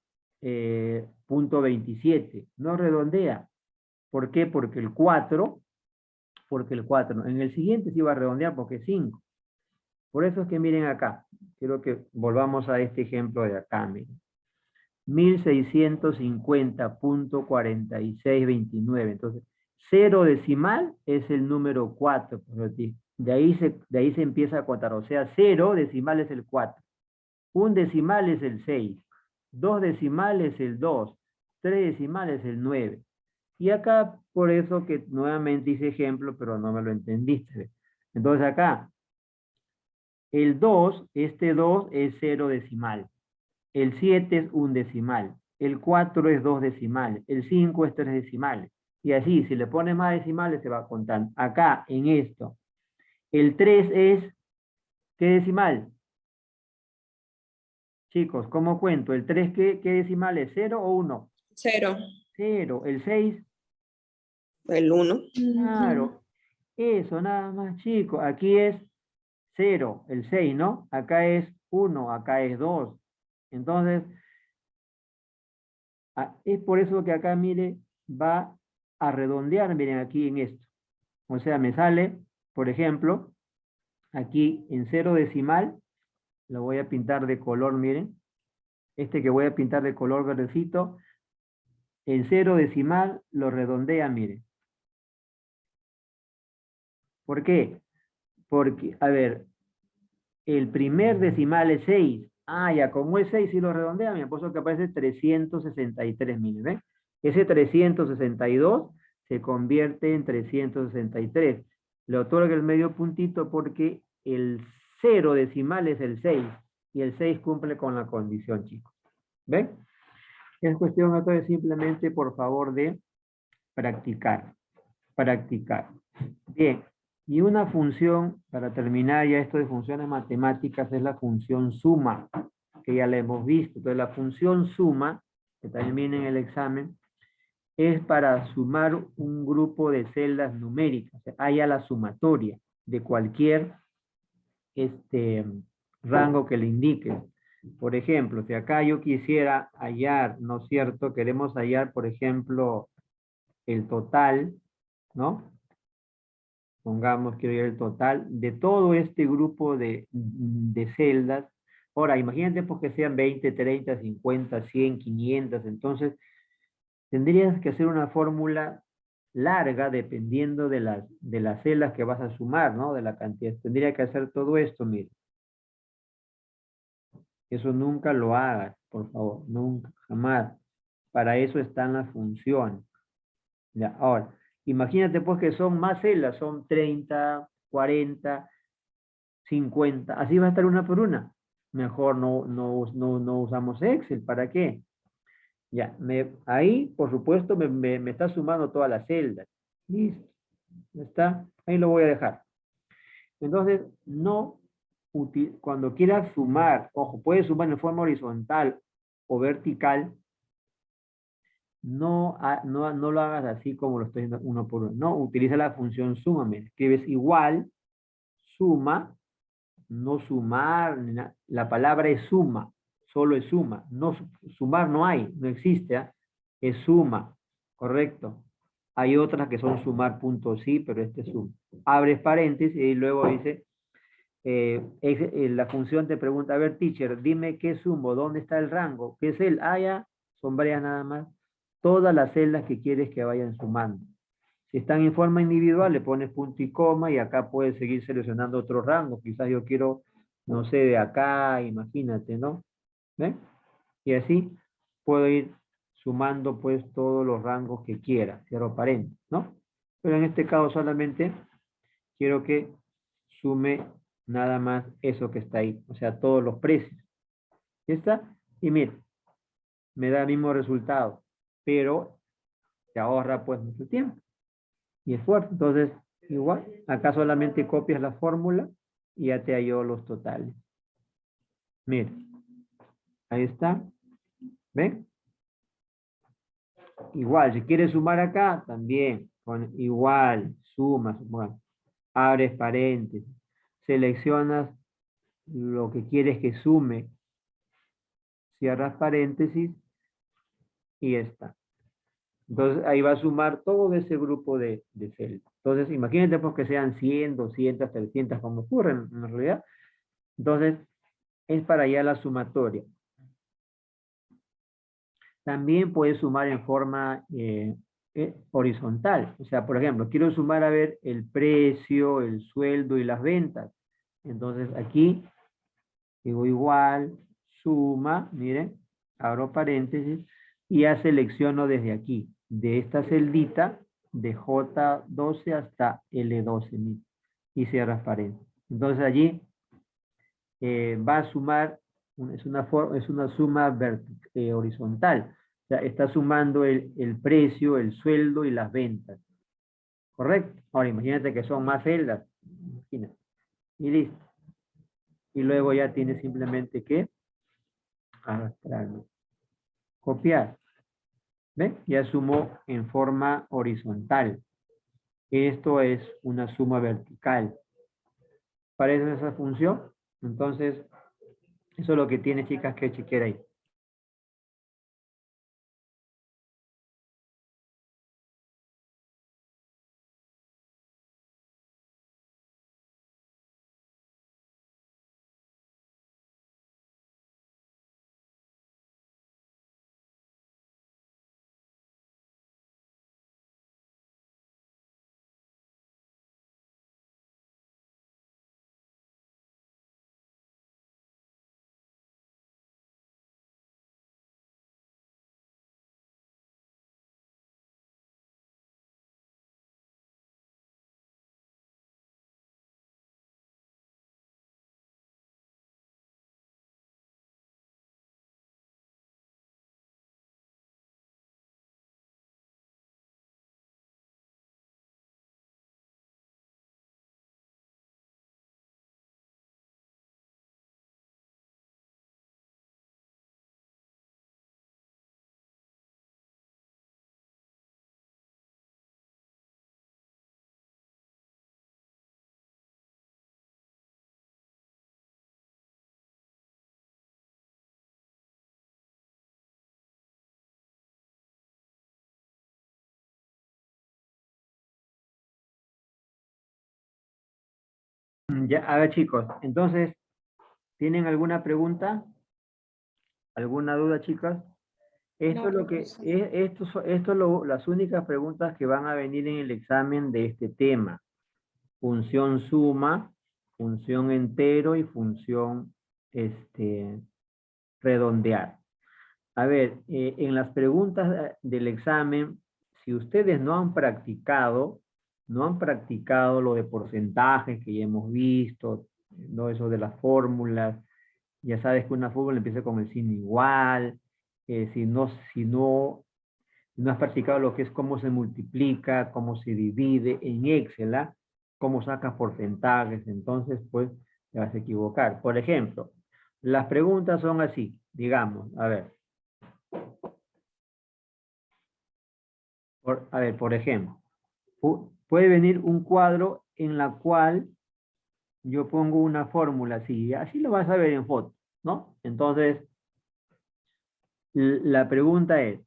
punto 27. No redondea. ¿Por qué? Porque el 4, en el siguiente sí va a redondear porque es 5. Por eso es que miren acá, quiero que volvamos a este ejemplo de acá, miren. 1650.4629. Entonces, 0 decimal es el número 4. De ahí se empieza a contar. O sea, 0 decimal es el 4. 1 decimal es el 6. 2 decimal es el 2. 3 decimal es el 9. Y acá, por eso que nuevamente hice ejemplo, pero no me lo entendiste. Entonces acá, el 2, este 2 es 0 decimal. El 7 es 1 decimal. El 4 es 2 decimales. El 5 es 3 decimales. Y así, si le pones más decimales, se va contando. Acá, en esto, el 3 es, ¿qué decimal? Chicos, ¿cómo cuento? ¿El 3 qué decimal es? ¿0 o 1? 0. 0. ¿El 6? El 1. Claro. Eso, nada más, chicos. Aquí es 0, el 6, ¿no? Acá es 1, acá es 2. Entonces, es por eso que acá, mire, va a redondear, miren, aquí en esto. O sea, me sale, por ejemplo, aquí en 0 decimal, lo voy a pintar de color, miren. Este que voy a pintar de color verdecito, en 0 decimal lo redondea, miren. ¿Por qué? Porque, a ver, el primer decimal es 6. Ah, ya, como es 6, si lo redondea, me puesto que aparece 363, miren, ¿ven? Ese 362 se convierte en 363. Le otorga el medio puntito porque el 0 decimal es el 6 y el 6 cumple con la condición, chicos. ¿Ven? Es cuestión entonces simplemente, por favor, de practicar. Practicar. Bien. Y una función, para terminar ya esto de funciones matemáticas, es la función suma, que ya la hemos visto. Entonces la función suma, que también viene en el examen, es para sumar un grupo de celdas numéricas. O sea, haya la sumatoria de cualquier rango que le indique. Por ejemplo, si acá yo quisiera hallar, ¿no es cierto? Queremos hallar, por ejemplo, el total, ¿no? Pongamos que el total de todo este grupo de celdas. Ahora, imagínate pues que sean 20, 30, 50, 100, 500. Entonces, tendrías que hacer una fórmula larga dependiendo de las celdas que vas a sumar, ¿no? De la cantidad. Tendría que hacer todo esto, mire. Eso nunca lo hagas, por favor. Nunca, jamás. Para eso están las funciones. Ya, ahora, imagínate pues que son más celdas, son 30, 40, 50, así va a estar una por una. Mejor no usamos Excel, ¿para qué? Ya, ahí, por supuesto, me está sumando todas las celdas. Listo, ya está, ahí lo voy a dejar. Entonces, cuando quieras sumar, ojo, puedes sumar en forma horizontal o vertical, no lo hagas así como lo estoy haciendo uno por uno. No, utiliza la función suma, me escribes igual, suma, no sumar, la palabra es suma, solo es suma, no, sumar no hay, no existe, ¿ah? Es suma, correcto. Hay otras que son sumar puntos sí, pero este es suma. Abres paréntesis y luego dice, la función te pregunta, a ver, teacher, dime qué sumo, dónde está el rango, qué es el, ya, son varias nada más, todas las celdas que quieres que vayan sumando. Si están en forma individual, le pones punto y coma y acá puedes seguir seleccionando otro rango. Quizás yo quiero, no sé, de acá, imagínate, ¿no? ¿Ven? Y así puedo ir sumando pues todos los rangos que quiera, cierro paréntesis, ¿no? Pero en este caso solamente quiero que sume nada más eso que está ahí, o sea, todos los precios. ¿Ya está? Y mira, me da el mismo resultado, pero te ahorra pues mucho tiempo y esfuerzo. Entonces, igual, acá solamente copias la fórmula y ya te halló los totales. Mira, ahí está. ¿Ven? Igual, si quieres sumar acá, también. Con igual, sumas, bueno, abres paréntesis, seleccionas lo que quieres que sume, cierras paréntesis y ya está. Entonces ahí va a sumar todo ese grupo de celdas. Entonces imagínate pues que sean 100, 200, 300 como ocurre en realidad. Entonces es para allá la sumatoria. También puedes sumar en forma horizontal. O sea, por ejemplo, quiero sumar a ver el precio, el sueldo y las ventas. Entonces aquí digo igual, suma, miren, abro paréntesis y ya selecciono desde aquí, de esta celdita, de J12 hasta L12, miren, y cierras paréntesis. Entonces allí va a sumar, es una suma horizontal. O sea, está sumando el precio, el sueldo y las ventas. ¿Correcto? Ahora imagínate que son más celdas. Imagínate. Y listo. Y luego ya tienes simplemente que arrastrarlo. Copiar. ¿Ven? Ya sumó en forma horizontal. Esto es una suma vertical. ¿Parece esa función? Entonces, eso es lo que tiene, chicas, que chequear ahí. Ya, a ver, chicos, entonces, ¿tienen alguna pregunta? ¿Alguna duda, chicas? Esto es lo que, las únicas preguntas que van a venir en el examen de este tema. Función suma, función entero y función redondear. A ver, en las preguntas del examen, si ustedes no han practicado lo de porcentajes que ya hemos visto, no eso de las fórmulas, ya sabes que una fórmula empieza con el signo igual, si no has practicado lo que es cómo se multiplica, cómo se divide en Excel, ¿ah? Cómo sacas porcentajes, entonces pues te vas a equivocar. Por ejemplo, las preguntas son así, digamos, a ver. Por ejemplo, puede venir un cuadro en la cual yo pongo una fórmula así, así lo vas a ver en foto, ¿no? Entonces, la pregunta es,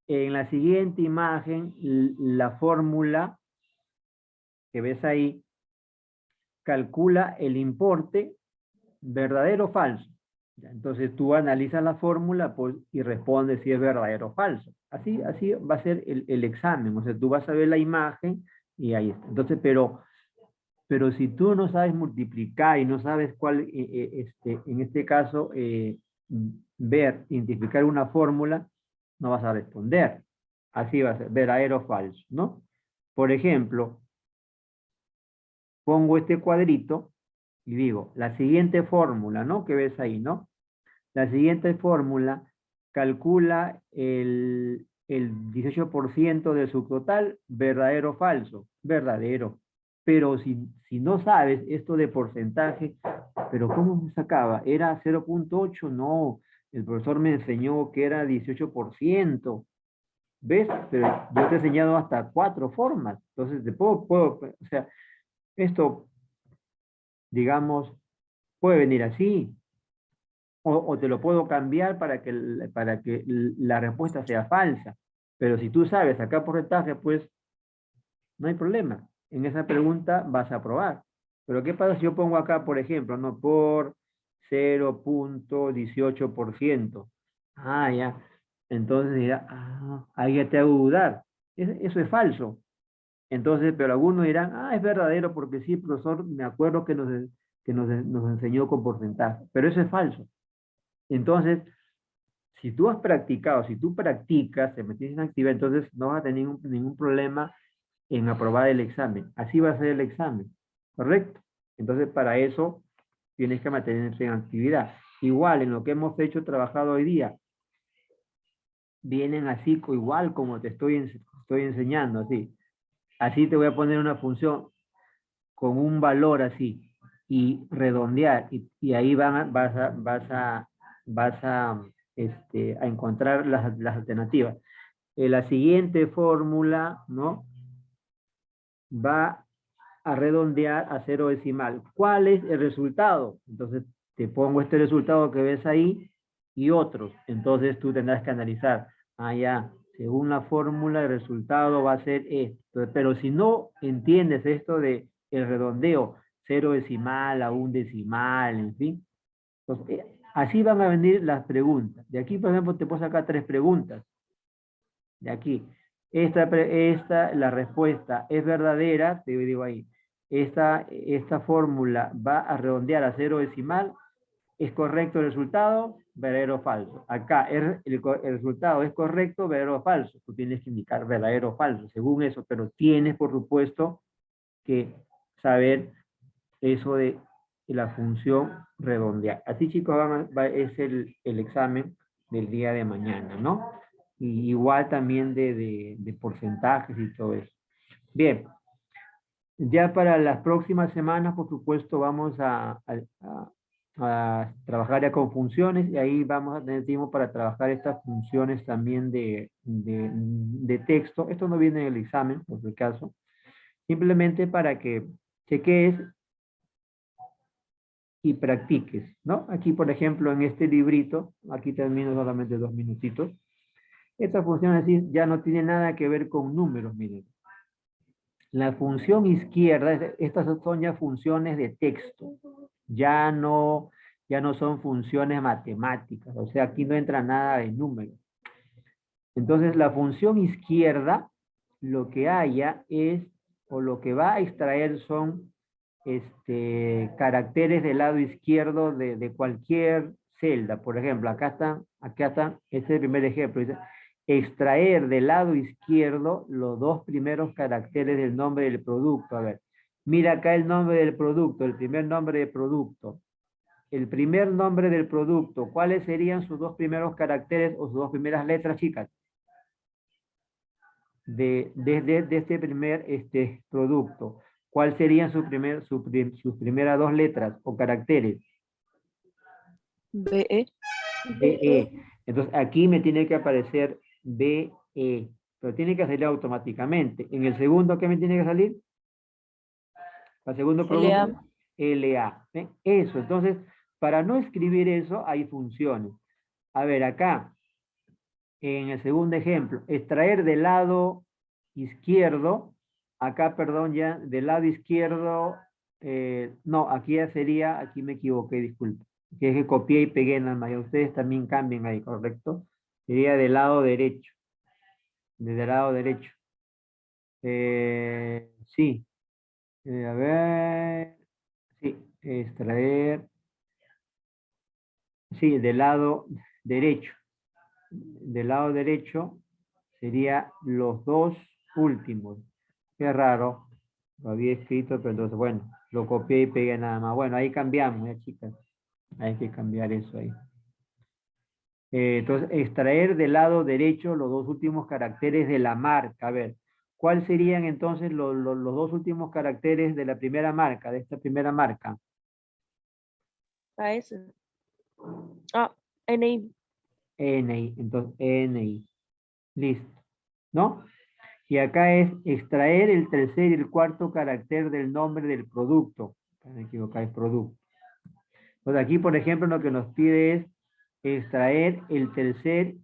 en la siguiente imagen, la fórmula que ves ahí, calcula el importe verdadero o falso. Entonces tú analizas la fórmula pues, y respondes si es verdadero o falso. Así va a ser el examen. O sea, tú vas a ver la imagen y ahí está. Entonces, pero si tú no sabes multiplicar y no sabes cuál, en este caso, identificar una fórmula, no vas a responder. Así va a ser, verdadero o falso, ¿no? Por ejemplo, pongo este cuadrito y digo, la siguiente fórmula, ¿no? Que ves ahí, ¿no? La siguiente fórmula calcula el 18% de su total, verdadero o falso, verdadero. Pero si no sabes esto de porcentaje, pero ¿cómo se sacaba? ¿Era 0.8? No, el profesor me enseñó que era 18%. ¿Ves? Pero yo te he enseñado hasta 4 formas. Entonces, o sea, esto, digamos, puede venir así. O te lo puedo cambiar para que la respuesta sea falsa. Pero si tú sabes sacar porcentaje, pues no hay problema. En esa pregunta vas a probar. Pero ¿qué pasa si yo pongo acá, por ejemplo, no por 0.18%? Ah, ya. Entonces dirá, ahí ya te hago dudar. Eso es falso. Entonces, pero algunos dirán, es verdadero porque sí, profesor, me acuerdo que nos enseñó con porcentaje. Pero eso es falso. Entonces, si tú has practicado, si tú practicas, te metiste en actividad, entonces no vas a tener ningún problema en aprobar el examen. Así va a ser el examen, ¿correcto? Entonces, para eso tienes que mantenerte en actividad. Igual, en lo que hemos trabajado hoy día, vienen así, igual como te estoy enseñando, así. Así te voy a poner una función con un valor así y redondear y ahí vas a encontrar las alternativas. La siguiente fórmula, ¿no? Va a redondear a 0 decimal. ¿Cuál es el resultado? Entonces te pongo este resultado que ves ahí y otros. Entonces tú tendrás que analizar. Ya, según la fórmula el resultado va a ser esto. Pero si no entiendes esto de el redondeo, 0 decimal a 1 decimal, en fin. Entonces, así van a venir las preguntas. De aquí, por ejemplo, te puedo sacar 3 preguntas. De aquí. La respuesta es verdadera, te digo ahí. Esta fórmula va a redondear a 0 decimal. ¿Es correcto el resultado? ¿Verdadero o falso? Acá el resultado es correcto, verdadero o falso. Tú tienes que indicar verdadero o falso, según eso, pero tienes, por supuesto, que saber eso de la función redondear. Así, chicos, es el examen del día de mañana, ¿no? Y igual también de porcentajes y todo eso. Bien, ya para las próximas semanas, por supuesto, vamos a trabajar ya con funciones y ahí vamos a tener tiempo para trabajar estas funciones también de texto. Esto no viene en el examen, por si acaso. Simplemente para que cheques y practiques, ¿no? Aquí, por ejemplo, en este librito, aquí termino solamente 2 minutitos. Esta función así ya no tiene nada que ver con números, miren. La función izquierda, estas son ya funciones de texto. Ya no son funciones matemáticas. O sea, aquí no entra nada de números. Entonces, la función izquierda, lo que haya es, o lo que va a extraer son caracteres del lado izquierdo de cualquier celda. Por ejemplo, acá están, este es el primer ejemplo. Dice, extraer del lado izquierdo los 2 primeros caracteres del nombre del producto. A ver, mira acá el nombre del producto, el primer nombre del producto. El primer nombre del producto, ¿cuáles serían sus 2 primeros caracteres o sus 2 primeras letras, chicas? De este primer producto. ¿Cuál serían sus primeras 2 letras o caracteres? BE. BE. Entonces aquí me tiene que aparecer BE, pero tiene que salir automáticamente. En el segundo, ¿qué me tiene que salir? ¿El segundo producto? LA. LA. ¿Ven? Eso, entonces, para no escribir eso, hay funciones. A ver, acá, en el segundo ejemplo, extraer del lado izquierdo, acá, perdón, ya, del lado izquierdo, no, aquí ya sería, aquí me equivoqué, disculpe, que es que copié y pegué nada más, y ustedes también cambien ahí, ¿correcto? Sería del lado derecho, desde el lado derecho. Sí, a ver, sí, extraer, sí, del lado derecho. Del lado derecho sería los dos últimos. Qué raro, lo había escrito, pero entonces, bueno, lo copié y pegué nada más. Bueno, ahí cambiamos, ya chicas. Hay que cambiar eso ahí. Entonces, extraer del lado derecho los dos últimos caracteres de la marca. A ver, ¿cuáles serían entonces los dos últimos caracteres de la primera marca, de esta primera marca? A ese. Ah, NI. NI, entonces NI. Listo, ¿no? Y acá es extraer el tercer y el cuarto carácter del nombre del producto. Para no equivocar, es producto. Pues aquí, por ejemplo, lo que nos pide es extraer el tercer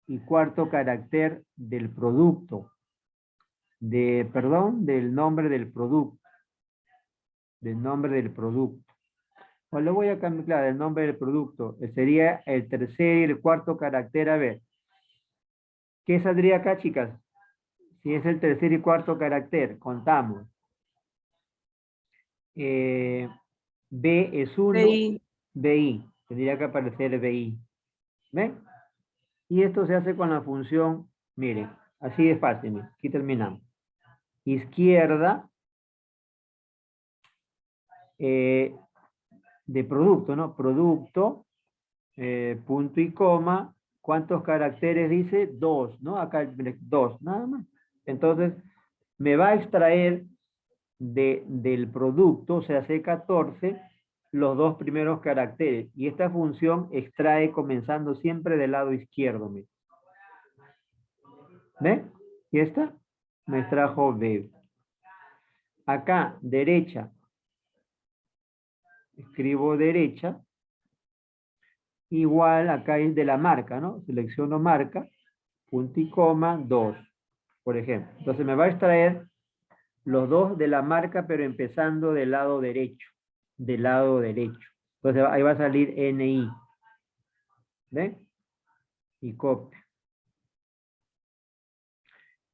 y cuarto carácter del producto. Del nombre del producto. Del nombre del producto. Pues lo voy a cambiar, claro, el nombre del producto. Sería el tercer y el cuarto carácter. A ver, ¿qué saldría acá, chicas? Si es el tercer y cuarto carácter, contamos. B es 1, BI. BI. Tendría que aparecer BI. ¿Ven? Y esto se hace con la función, miren, así de fácil. Miren, aquí terminamos. Izquierda de producto, ¿no? Producto, punto y coma. ¿Cuántos caracteres dice? 2, ¿no? Acá 2, nada más. Entonces, me va a extraer del producto, o sea, C14, los dos primeros caracteres. Y esta función extrae comenzando siempre del lado izquierdo. ¿Ven? Y esta me extrajo B. Acá, derecha. Escribo derecha. Igual, acá es de la marca, ¿no? Selecciono marca, punto y coma, 2, por ejemplo. Entonces me va a extraer los dos de la marca, pero empezando del lado derecho. Del lado derecho. Entonces ahí va a salir NI. ¿Ven? Y copio.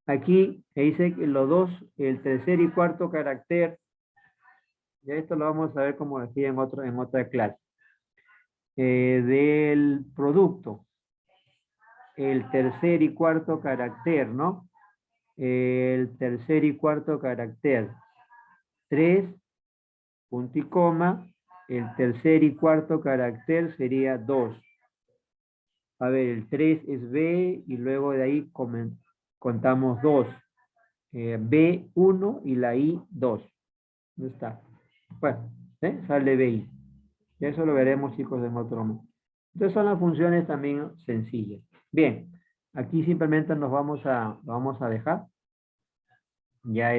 Aquí me dice que los dos, el tercer y cuarto carácter, ya esto lo vamos a ver como decía en otra clase. Del producto, el tercer y cuarto carácter, ¿no? El tercer y cuarto carácter, 3, punto y coma, el tercer y cuarto carácter sería 2. A ver, el 3 es B y luego de ahí contamos 2. B1 y la I 2. ¿Dónde está? Bueno, sale BI. Y eso lo veremos, chicos, en otro momento. Entonces son las funciones también sencillas. Bien, aquí simplemente lo vamos a dejar. Ya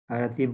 ahora tiempo